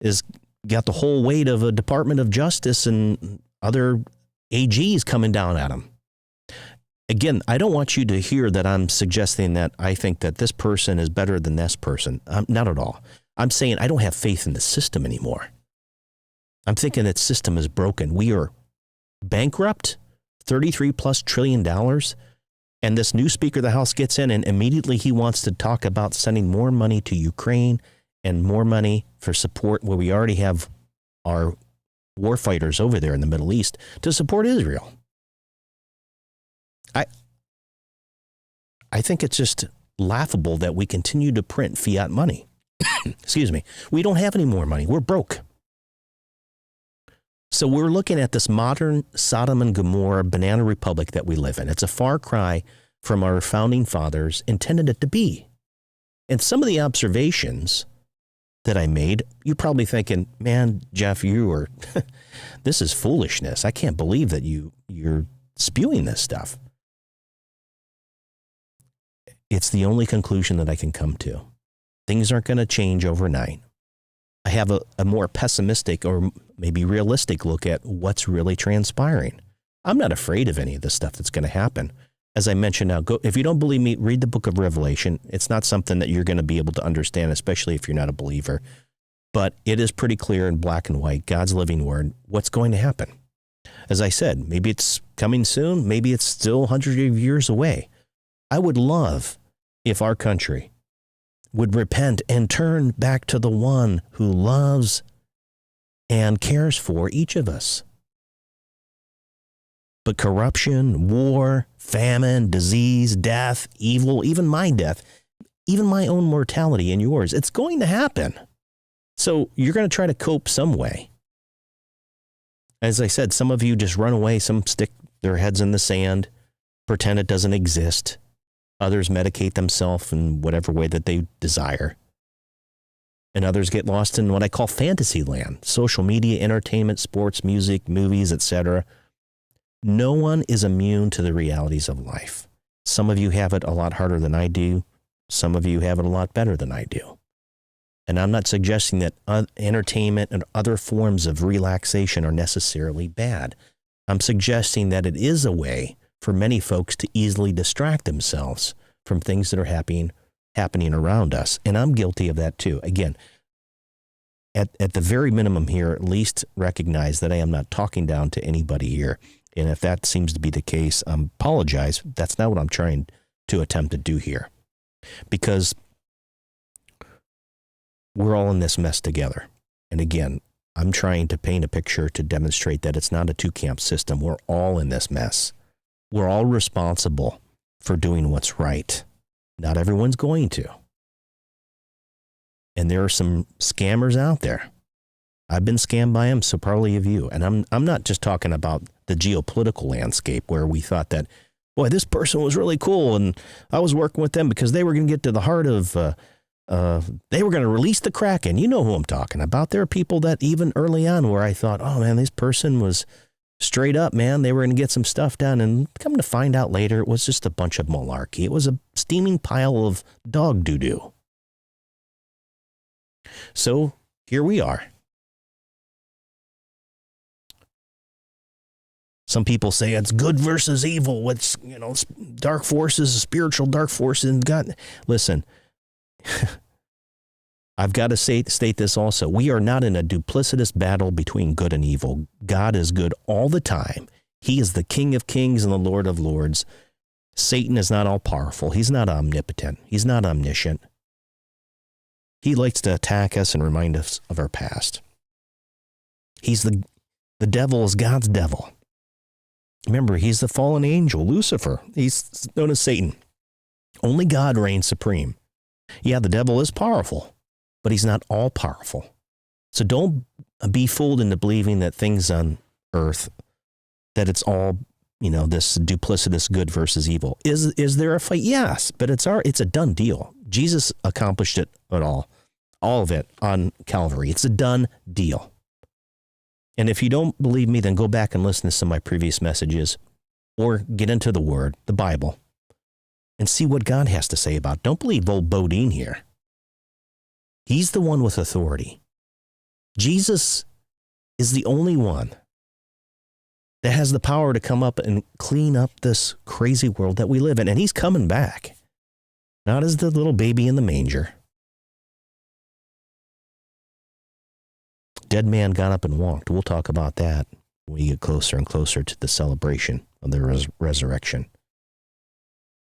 Speaker 3: is got the whole weight of a Department of Justice and other AGs coming down at him. Again, I don't want you to hear that I'm suggesting that I think that this person is better than this person. Not at all. I'm saying I don't have faith in the system anymore. I'm thinking that system is broken. We are bankrupt, $33+ trillion. And this new Speaker of the House gets in and immediately he wants to talk about sending more money to Ukraine and more money for support where we already have our war fighters over there in the Middle East to support Israel. I think it's just laughable that we continue to print fiat money. Excuse me. We don't have any more money. We're broke. So we're looking at this modern Sodom and Gomorrah banana republic that we live in. It's a far cry from our founding fathers intended it to be. And some of the observations that I made, you're probably thinking, man, Jeff, this is foolishness. I can't believe that you're spewing this stuff. It's the only conclusion that I can come to. Things aren't going to change overnight. I have a more pessimistic or maybe realistic look at what's really transpiring. I'm not afraid of any of the stuff that's going to happen. As I mentioned now, if you don't believe me, read the book of Revelation. It's not something that you're going to be able to understand, especially if you're not a believer. But it is pretty clear in black and white, God's living word, what's going to happen. As I said, maybe it's coming soon. Maybe it's still hundreds of years away. I would love if our country would repent and turn back to the one who loves and cares for each of us. But corruption, war, famine, disease, death, evil, even my death, even my own mortality and yours, it's going to happen. So you're going to try to cope some way. As I said, some of you just run away, some stick their heads in the sand, pretend it doesn't exist. Others medicate themselves in whatever way that they desire. And others get lost in what I call fantasy land, social media, entertainment, sports, music, movies, etc. No one is immune to the realities of life. Some of you have it a lot harder than I do. Some of you have it a lot better than I do. And I'm not suggesting that entertainment and other forms of relaxation are necessarily bad. I'm suggesting that it is a way for many folks to easily distract themselves from things that are happening around us. And I'm guilty of that too. Again, at the very minimum here, at least recognize that I am not talking down to anybody here. And if that seems to be the case, I apologize. That's not what I'm trying to attempt to do here. Because we're all in this mess together. And again, I'm trying to paint a picture to demonstrate that it's not a two-camp system. We're all in this mess. We're all responsible for doing what's right. Not everyone's going to. And there are some scammers out there. I've been scammed by them, so probably of you. And I'm not just talking about the geopolitical landscape where we thought that, boy, this person was really cool, and I was working with them because they were going to get to the heart of, they were going to release the Kraken. You know who I'm talking about. There are people that even early on where I thought, oh man, this person was straight up, man. They were going to get some stuff done, and come to find out later, it was just a bunch of malarkey. It was a steaming pile of dog doo-doo. So here we are. Some people say it's good versus evil. What's, dark forces, spiritual dark forces, and God. Listen, I've got to state this also. We are not in a duplicitous battle between good and evil. God is good all the time. He is the King of Kings and the Lord of Lords. Satan is not all powerful. He's not omnipotent. He's not omniscient. He likes to attack us and remind us of our past. The devil is God's devil. Remember, he's the fallen angel, Lucifer. He's known as Satan. Only God reigns supreme. Yeah, the devil is powerful, but he's not all powerful. So don't be fooled into believing that things on earth, that it's all, this duplicitous good versus evil. Is there a fight? Yes, but it's a done deal. Jesus accomplished it at all of it on Calvary. It's a done deal. And if you don't believe me, then go back and listen to some of my previous messages or get into the Word, the Bible, and see what God has to say about it. Don't believe old Bodine here. He's the one with authority. Jesus is the only one that has the power to come up and clean up this crazy world that we live in. And he's coming back, not as the little baby in the manger. Dead man got up and walked. We'll talk about that when we get closer and closer to the celebration of the resurrection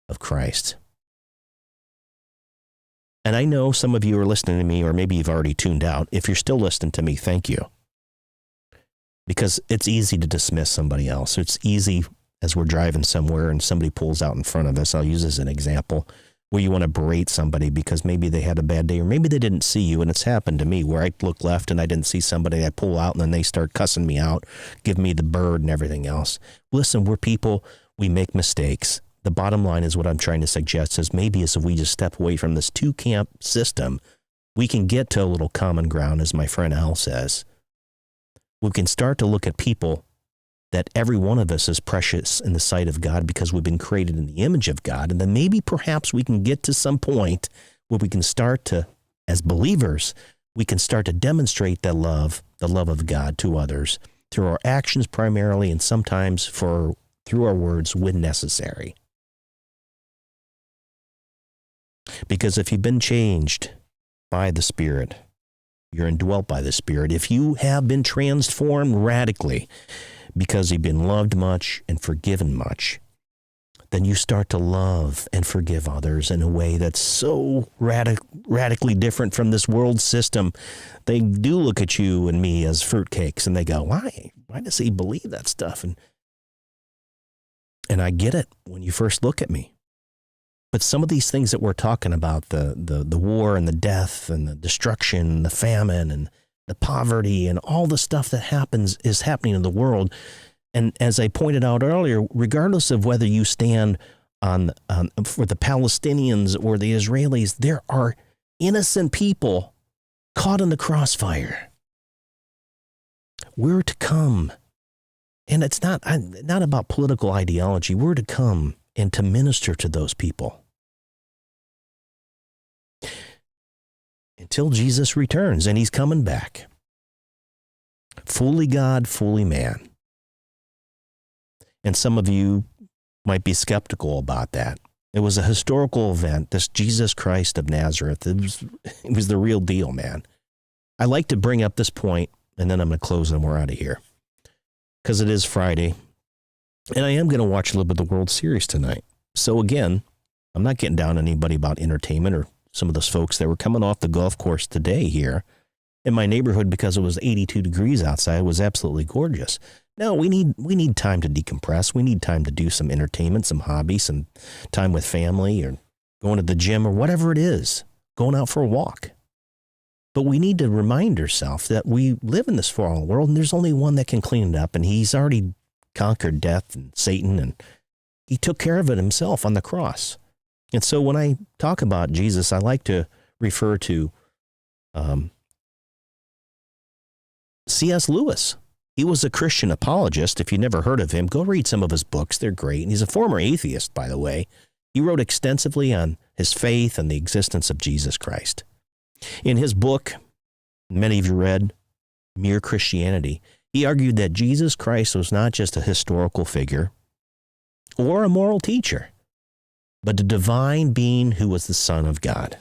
Speaker 3: of Christ. And I know some of you are listening to me, or maybe you've already tuned out. If you're still listening to me, thank you. Because it's easy to dismiss somebody else. It's easy as we're driving somewhere and somebody pulls out in front of us. I'll use this as an example where you want to berate somebody because maybe they had a bad day or maybe they didn't see you. And it's happened to me where I look left and I didn't see somebody. I pull out and then they start cussing me out, give me the bird and everything else. Listen, we're people. We make mistakes. The bottom line is what I'm trying to suggest is maybe if we just step away from this two-camp system, we can get to a little common ground, as my friend Al says. We can start to look at people that every one of us is precious in the sight of God because we've been created in the image of God. And then maybe perhaps we can get to some point where we can start to as believers, we can start to demonstrate the love of God to others through our actions primarily, and sometimes through our words when necessary. Because if you've been changed by the Spirit, you're indwelt by the Spirit. If you have been transformed radically because you've been loved much and forgiven much, then you start to love and forgive others in a way that's so radically different from this world system. They do look at you and me as fruitcakes, and they go, why? Why does he believe that stuff? And I get it when you first look at me. But some of these things that we're talking about, the war and the death and the destruction and the famine and the poverty and all the stuff that is happening in the world. And as I pointed out earlier, regardless of whether you stand on for the Palestinians or the Israelis, there are innocent people caught in the crossfire. We're to come, and it's not about political ideology. We're to come and to minister to those people until Jesus returns, and he's coming back. Fully God, fully man. And some of you might be skeptical about that. It was a historical event, this Jesus Christ of Nazareth. It was the real deal, man. I like to bring up this point, and then I'm going to close and we're out of here. Because it is Friday, and I am going to watch a little bit of the World Series tonight. So again, I'm not getting down on anybody about entertainment or some of those folks that were coming off the golf course today here in my neighborhood because it was 82 degrees outside. It was absolutely gorgeous. No, we need time to decompress. We need time to do some entertainment, some hobbies, some time with family, or going to the gym, or whatever it is, going out for a walk. But we need to remind ourselves that we live in this fallen world, and there's only one that can clean it up, and he's already conquered death and Satan, and he took care of it himself on the cross. And so when I talk about Jesus, I like to refer to C.S. Lewis. He was a Christian apologist. If you've never heard of him, go read some of his books. They're great. And he's a former atheist, by the way. He wrote extensively on his faith and the existence of Jesus Christ. In his book, many of you read, Mere Christianity, he argued that Jesus Christ was not just a historical figure or a moral teacher, but a divine being who was the Son of God.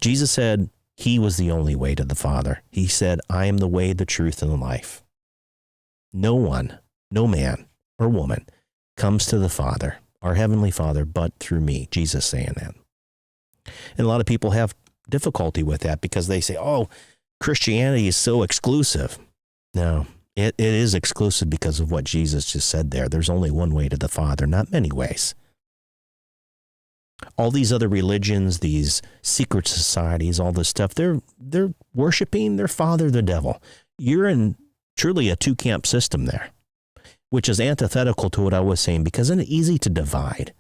Speaker 3: Jesus said he was the only way to the Father. He said, I am the way, the truth, and the life. No one, no man or woman comes to the Father, our Heavenly Father, but through me. Jesus saying that. And a lot of people have difficulty with that because they say, oh, Christianity is so exclusive. No, it is exclusive because of what Jesus just said there. There's only one way to the Father, not many ways. All these other religions, these secret societies, all this stuff, they're worshiping their father, the devil. You're in truly a two-camp system there, which is antithetical to what I was saying, because it's easy to divide.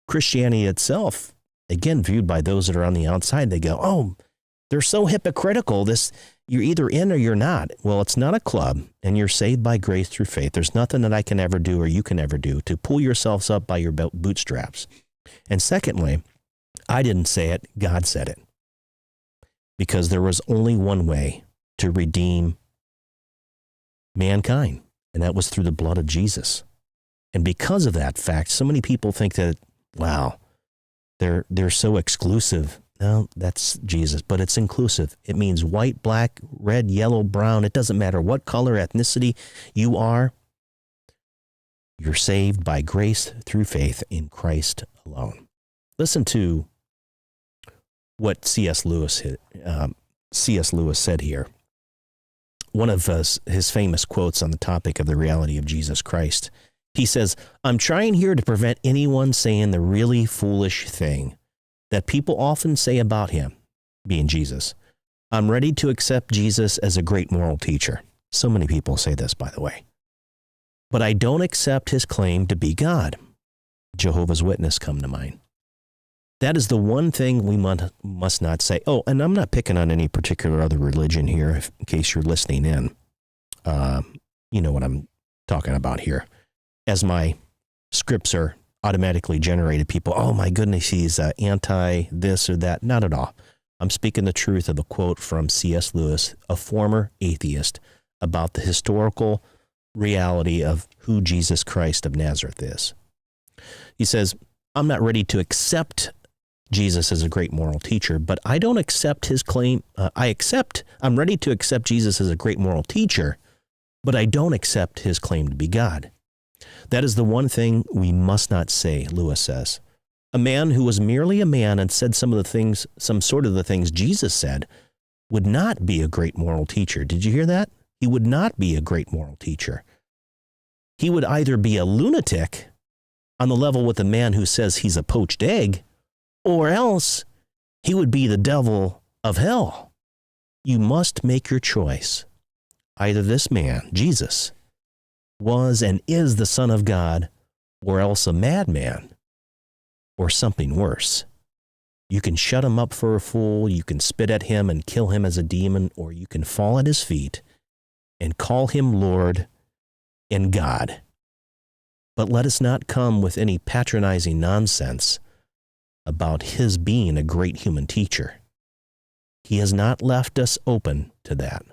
Speaker 3: Christianity itself, again, viewed by those that are on the outside, they go, oh, they're so hypocritical. You're either in or you're not. Well, it's not a club, and you're saved by grace through faith. There's nothing that I can ever do or you can ever do to pull yourselves up by your bootstraps. And secondly, I didn't say it, God said it. Because there was only one way to redeem mankind, and that was through the blood of Jesus. And because of that fact, so many people think that, wow, they're so exclusive. No, that's Jesus, but it's inclusive. It means white, black, red, yellow, brown. It doesn't matter what color, ethnicity you are. You're saved by grace through faith in Christ alone. Listen to what C.S. Lewis said here. One of his famous quotes on the topic of the reality of Jesus Christ. He says, I'm trying here to prevent anyone saying the really foolish thing that people often say about him, being Jesus. I'm ready to accept Jesus as a great moral teacher. So many people say this, by the way. But I don't accept his claim to be God. Jehovah's Witness come to mind. That is the one thing we must not say. Oh, and I'm not picking on any particular other religion here, in case you're listening in. You know what I'm talking about here. As my scripts are automatically generated, people, oh my goodness, he's anti this or that. Not at all. I'm speaking the truth of a quote from C.S. Lewis, a former atheist, about the historical reality of who Jesus Christ of Nazareth is. He says, I'm not ready to accept Jesus as a great moral teacher, but I don't accept his claim. I'm ready to accept Jesus as a great moral teacher, but I don't accept his claim to be God. That is the one thing we must not say, Lewis says. A man who was merely a man and said some sort of the things Jesus said, would not be a great moral teacher. Did you hear that? He would not be a great moral teacher. He would either be a lunatic on the level with a man who says he's a poached egg, or else he would be the devil of hell. You must make your choice. Either this man, Jesus, was and is the Son of God, or else a madman, or something worse. You can shut him up for a fool, you can spit at him and kill him as a demon, or you can fall at his feet and call him Lord and God. But let us not come with any patronizing nonsense about his being a great human teacher. He has not left us open to that.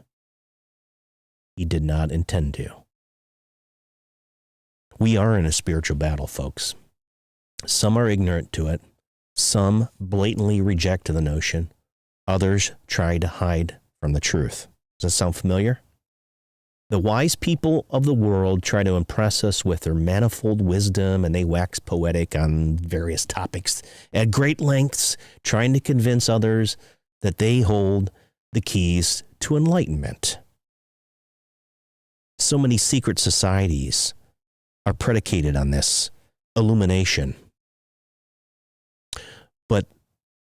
Speaker 3: He did not intend to. We are in a spiritual battle, folks. Some are ignorant to it. Some blatantly reject the notion. Others try to hide from the truth. Does that sound familiar? The wise people of the world try to impress us with their manifold wisdom, and they wax poetic on various topics at great lengths, trying to convince others that they hold the keys to enlightenment. So many secret societies are predicated on this illumination. But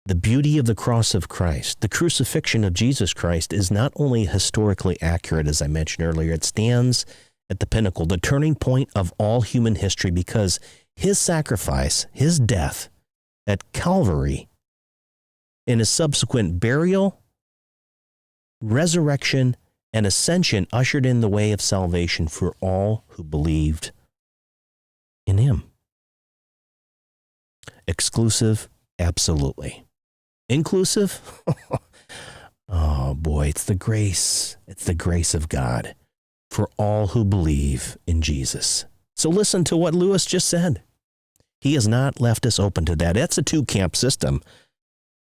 Speaker 3: the beauty of the cross of Christ, the crucifixion of Jesus Christ, is not only historically accurate, as I mentioned earlier, it stands at the pinnacle, the turning point of all human history, because his sacrifice, his death at Calvary, and his subsequent burial, resurrection, and ascension ushered in the way of salvation for all who believed in him. Exclusive? Absolutely. Inclusive? Oh boy, it's the grace. It's the grace of God for all who believe in Jesus. So listen to what Lewis just said. He has not left us open to that. That's a two-camp system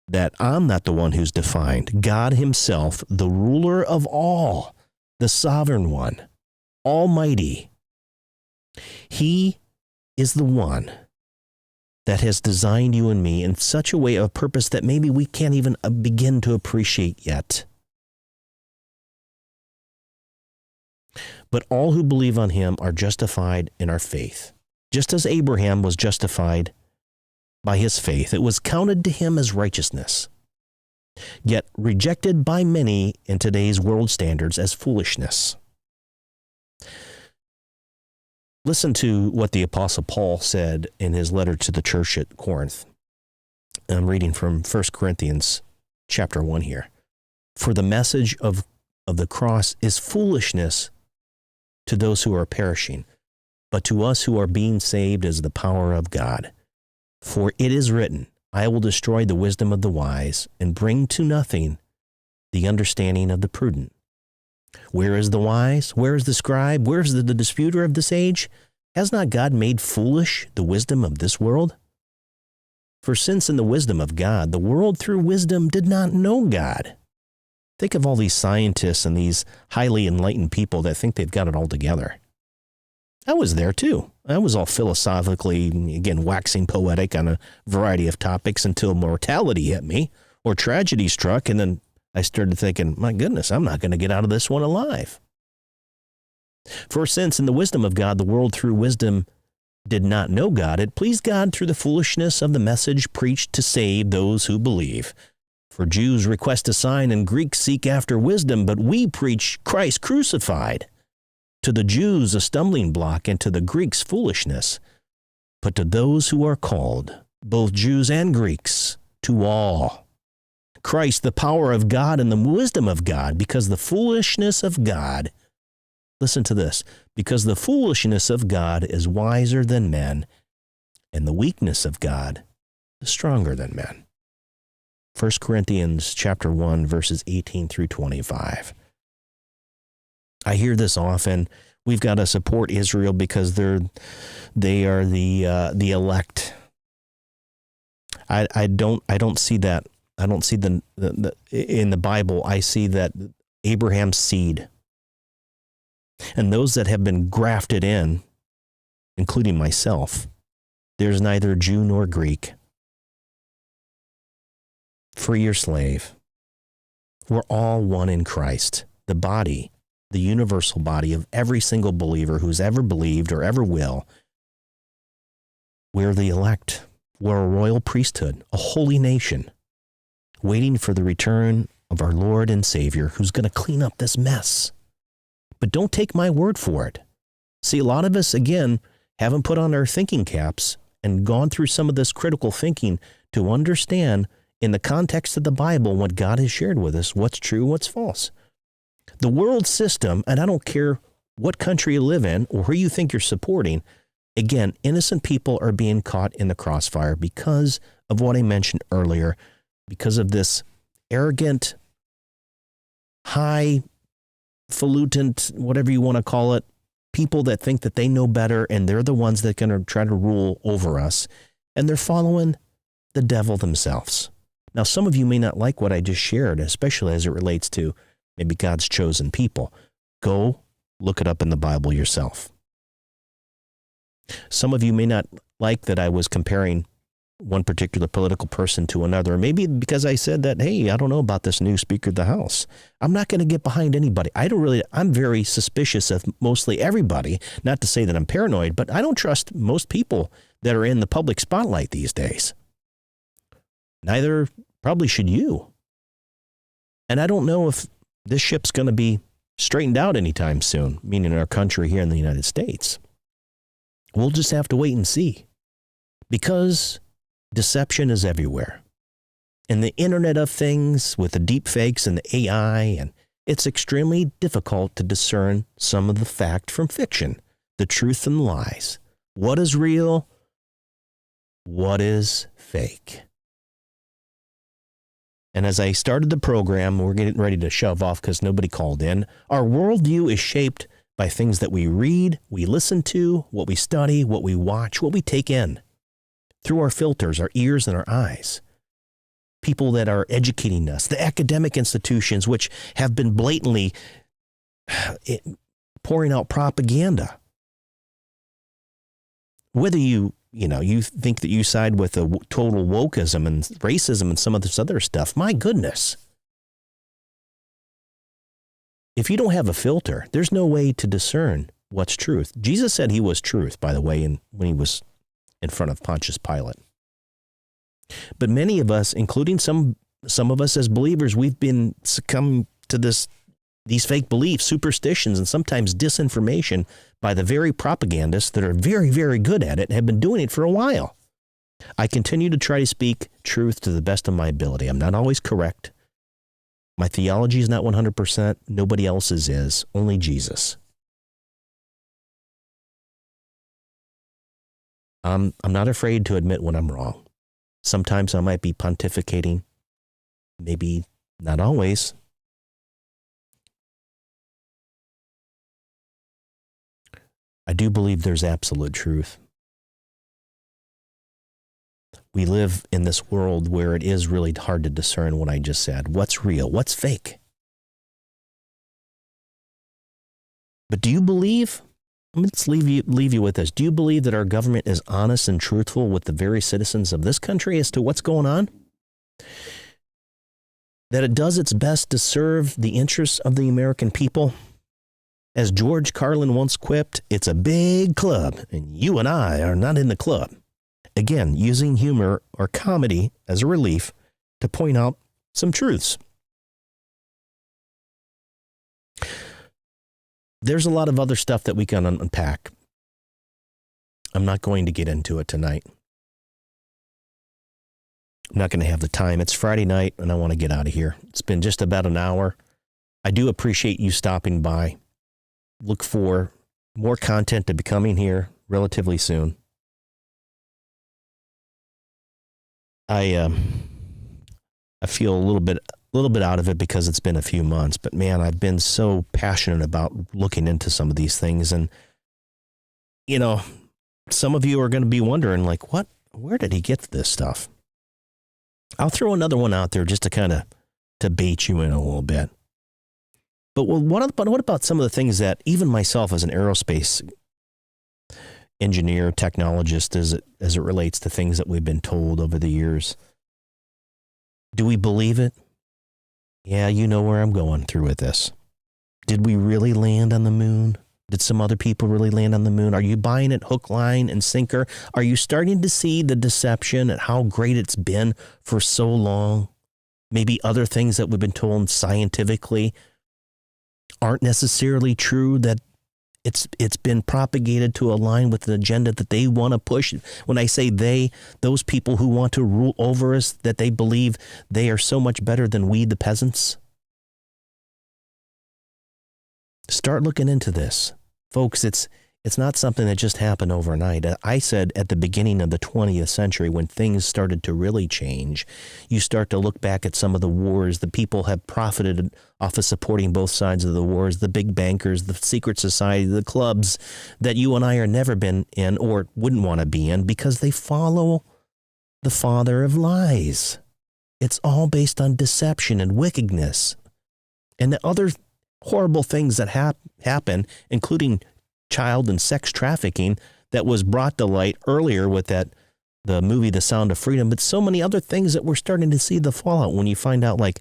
Speaker 3: that I'm not the one who's defined. God himself, the ruler of all, the sovereign one, almighty. He is the one that has designed you and me in such a way of purpose that maybe we can't even begin to appreciate yet. But all who believe on him are justified in our faith. Just as Abraham was justified by his faith, it was counted to him as righteousness, yet rejected by many in today's world standards as foolishness. Listen to what the Apostle Paul said in his letter to the church at Corinth. I'm reading from 1 Corinthians chapter 1 here. For the message of the cross is foolishness to those who are perishing, but to us who are being saved is the power of God. For it is written, I will destroy the wisdom of the wise and bring to nothing the understanding of the prudent. Where is the wise? Where is the scribe? Where is the disputer of this age? Has not God made foolish the wisdom of this world? For since in the wisdom of God, the world through wisdom did not know God. Think of all these scientists and these highly enlightened people that think they've got it all together. I was there too. I was all philosophically, again, waxing poetic on a variety of topics until mortality hit me or tragedy struck, and then I started thinking, my goodness, I'm not going to get out of this one alive. For since in the wisdom of God, the world through wisdom did not know God, it pleased God through the foolishness of the message preached to save those who believe. For Jews request a sign and Greeks seek after wisdom, but we preach Christ crucified. To the Jews a stumbling block and to the Greeks foolishness. But to those who are called, both Jews and Greeks, to all, Christ, the power of God and the wisdom of God, because the foolishness of God, listen to this, because the foolishness of God is wiser than men, and the weakness of God is stronger than men. 1 Corinthians chapter 1, verses 18 through 25. I hear this often. We've got to support Israel because they are the elect. I don't see that. I don't see the in the Bible. I see that Abraham's seed and those that have been grafted in, including myself. There's neither Jew nor Greek, free or slave. We're all one in Christ, the body, the universal body of every single believer who's ever believed or ever will. We're the elect. We're a royal priesthood, a holy nation, waiting for the return of our Lord and Savior, who's going to clean up this mess. But don't take my word for it. See, a lot of us, again, haven't put on our thinking caps and gone through some of this critical thinking to understand, in the context of the Bible, what God has shared with us, what's true, what's false. The world system, and I don't care what country you live in or who you think you're supporting, again, innocent people are being caught in the crossfire because of what I mentioned earlier, because of this arrogant, highfalutin, whatever you want to call it, people that think that they know better and they're the ones that are going to try to rule over us, and they're following the devil themselves. Now, some of you may not like what I just shared, especially as it relates to maybe God's chosen people. Go look it up in the Bible yourself. Some of you may not like that I was comparing one particular political person to another, maybe because I said that, hey, I don't know about this new Speaker of the House. I'm not going to get behind anybody. I'm very suspicious of mostly everybody, not to say that I'm paranoid, but I don't trust most people that are in the public spotlight these days. Neither probably should you. And I don't know if this ship's going to be straightened out anytime soon, meaning our country here in the United States. We'll just have to wait and see, because deception is everywhere. And the Internet of Things with the deep fakes and the AI, and it's extremely difficult to discern some of the fact from fiction, the truth and lies. What is real? What is fake? And as I started the program, we're getting ready to shove off because nobody called in. Our worldview is shaped by things that we read, we listen to, what we study, what we watch, what we take in through our filters, our ears, and our eyes. People that are educating us, the academic institutions, which have been blatantly pouring out propaganda. Whether you think that you side with a total wokeism and racism and some of this other stuff, my goodness. If you don't have a filter, there's no way to discern what's truth. Jesus said he was truth, by the way, when he was in front of Pontius Pilate. But many of us, including some of us as believers, we've been succumbing to these fake beliefs, superstitions, and sometimes disinformation by the very propagandists that are very, very good at it and have been doing it for a while. I continue to try to speak truth to the best of my ability. I'm not always correct. My theology is not 100%. Nobody else's is. Only Jesus. I'm not afraid to admit when I'm wrong. Sometimes I might be pontificating. Maybe not always. I do believe there's absolute truth. We live in this world where it is really hard to discern what I just said. What's real? What's fake? But do you believe? Let's leave you with this. Do you believe that our government is honest and truthful with the very citizens of this country as to what's going on? That it does its best to serve the interests of the American people? As George Carlin once quipped, it's a big club, and you and I are not in the club. Again, using humor or comedy as a relief to point out some truths. There's a lot of other stuff that we can unpack. I'm not going to get into it tonight. I'm not going to have the time. It's Friday night, and I want to get out of here. It's been just about an hour. I do appreciate you stopping by. Look for more content to be coming here relatively soon. I feel a little bit out of it because it's been a few months. But man, I've been so passionate about looking into some of these things. And, you know, some of you are going to be wondering, like, where did he get this stuff? I'll throw another one out there just to kind of to bait you in a little bit. But what about some of the things that even myself as an aerospace engineer, technologist, as it relates to things that we've been told over the years, do we believe it? Yeah, you know where I'm going through with this. Did we really land on the moon? Did some other people really land on the moon? Are you buying it hook, line, and sinker? Are you starting to see the deception and how great it's been for so long? Maybe other things that we've been told scientifically aren't necessarily true, that it's been propagated to align with an agenda that they want to push. When I say they, those people who want to rule over us, that they believe they are so much better than we, the peasants. Start looking into this. Folks, it's not something that just happened overnight. I said at the beginning of the 20th century, when things started to really change, you start to look back at some of the wars. The people have profited off of supporting both sides of the wars, the big bankers, the secret society, the clubs that you and I are never been in or wouldn't want to be in because they follow the father of lies. It's all based on deception and wickedness. And the other horrible things that happen, including child and sex trafficking that was brought to light earlier with the movie The Sound of Freedom, but so many other things that we're starting to see the fallout when you find out, like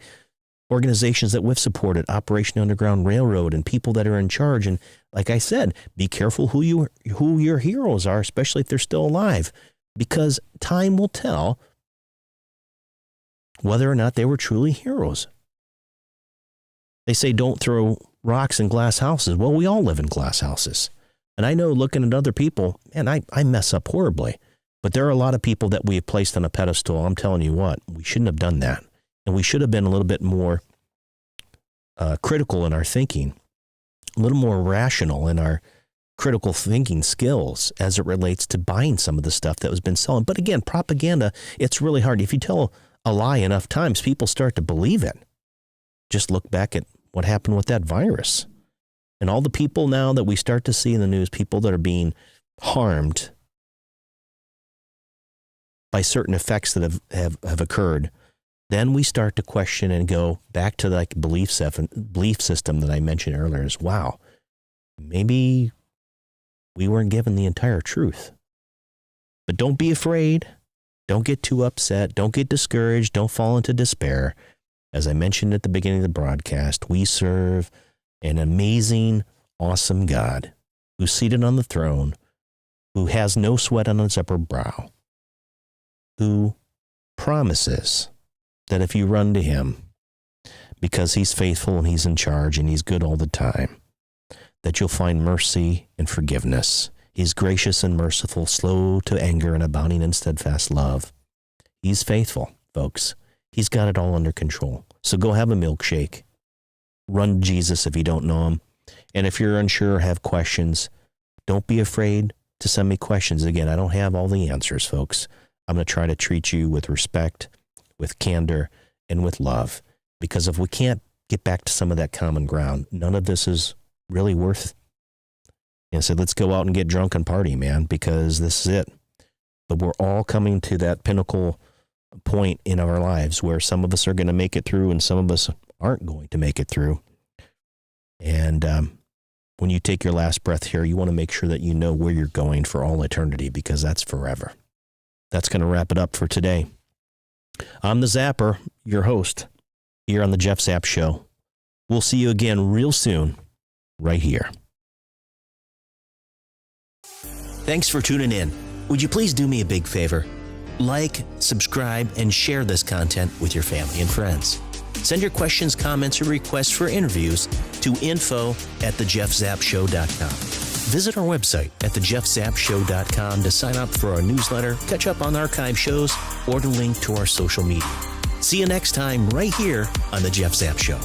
Speaker 3: organizations that we've supported, Operation Underground Railroad, and people that are in charge. And like I said, be careful who your heroes are, especially if they're still alive, because time will tell whether or not they were truly heroes. They say don't throw rocks in glass houses. Well, we all live in glass houses. And I know looking at other people, and I mess up horribly. But there are a lot of people that we have placed on a pedestal. I'm telling you what, we shouldn't have done that. And we should have been a little bit more critical in our thinking, a little more rational in our critical thinking skills as it relates to buying some of the stuff that has been selling. But again, propaganda, it's really hard. If you tell a lie enough times, people start to believe it. Just look back at what happened with that virus. And all the people now that we start to see in the news, people that are being harmed by certain effects that have occurred, then we start to question and go back to like belief system that I mentioned earlier is, wow, maybe we weren't given the entire truth. But don't be afraid. Don't get too upset. Don't get discouraged. Don't fall into despair. As I mentioned at the beginning of the broadcast, we serve an amazing, awesome God who's seated on the throne, who has no sweat on his upper brow, who promises that if you run to him, because he's faithful and he's in charge and he's good all the time, that you'll find mercy and forgiveness. He's gracious and merciful, slow to anger and abounding in steadfast love. He's faithful, folks. He's got it all under control. So go have a milkshake. Run to Jesus if you don't know him. And if you're unsure or have questions, don't be afraid to send me questions. Again, I don't have all the answers, folks. I'm going to try to treat you with respect, with candor, and with love. Because if we can't get back to some of that common ground, none of this is really worth. And so let's go out and get drunk and party, man, because this is it. But we're all coming to that pinnacle point in our lives where some of us are going to make it through and some of us aren't going to make it through. And when you take your last breath here, you want to make sure that you know where you're going for all eternity, because that's forever. That's going to wrap it up for today. I'm the Zapper, your host, here on the Jeff Zapp Show. We'll see you again real soon, right here. Thanks for tuning in. Would you please do me a big favor? Like, subscribe, and share this content with your family and friends. Send your questions, comments, or requests for interviews to info@thejeffzappshow.com. Visit our website at thejeffzappshow.com to sign up for our newsletter, catch up on archive shows, or to link to our social media. See you next time right here on The Jeff Zapp Show.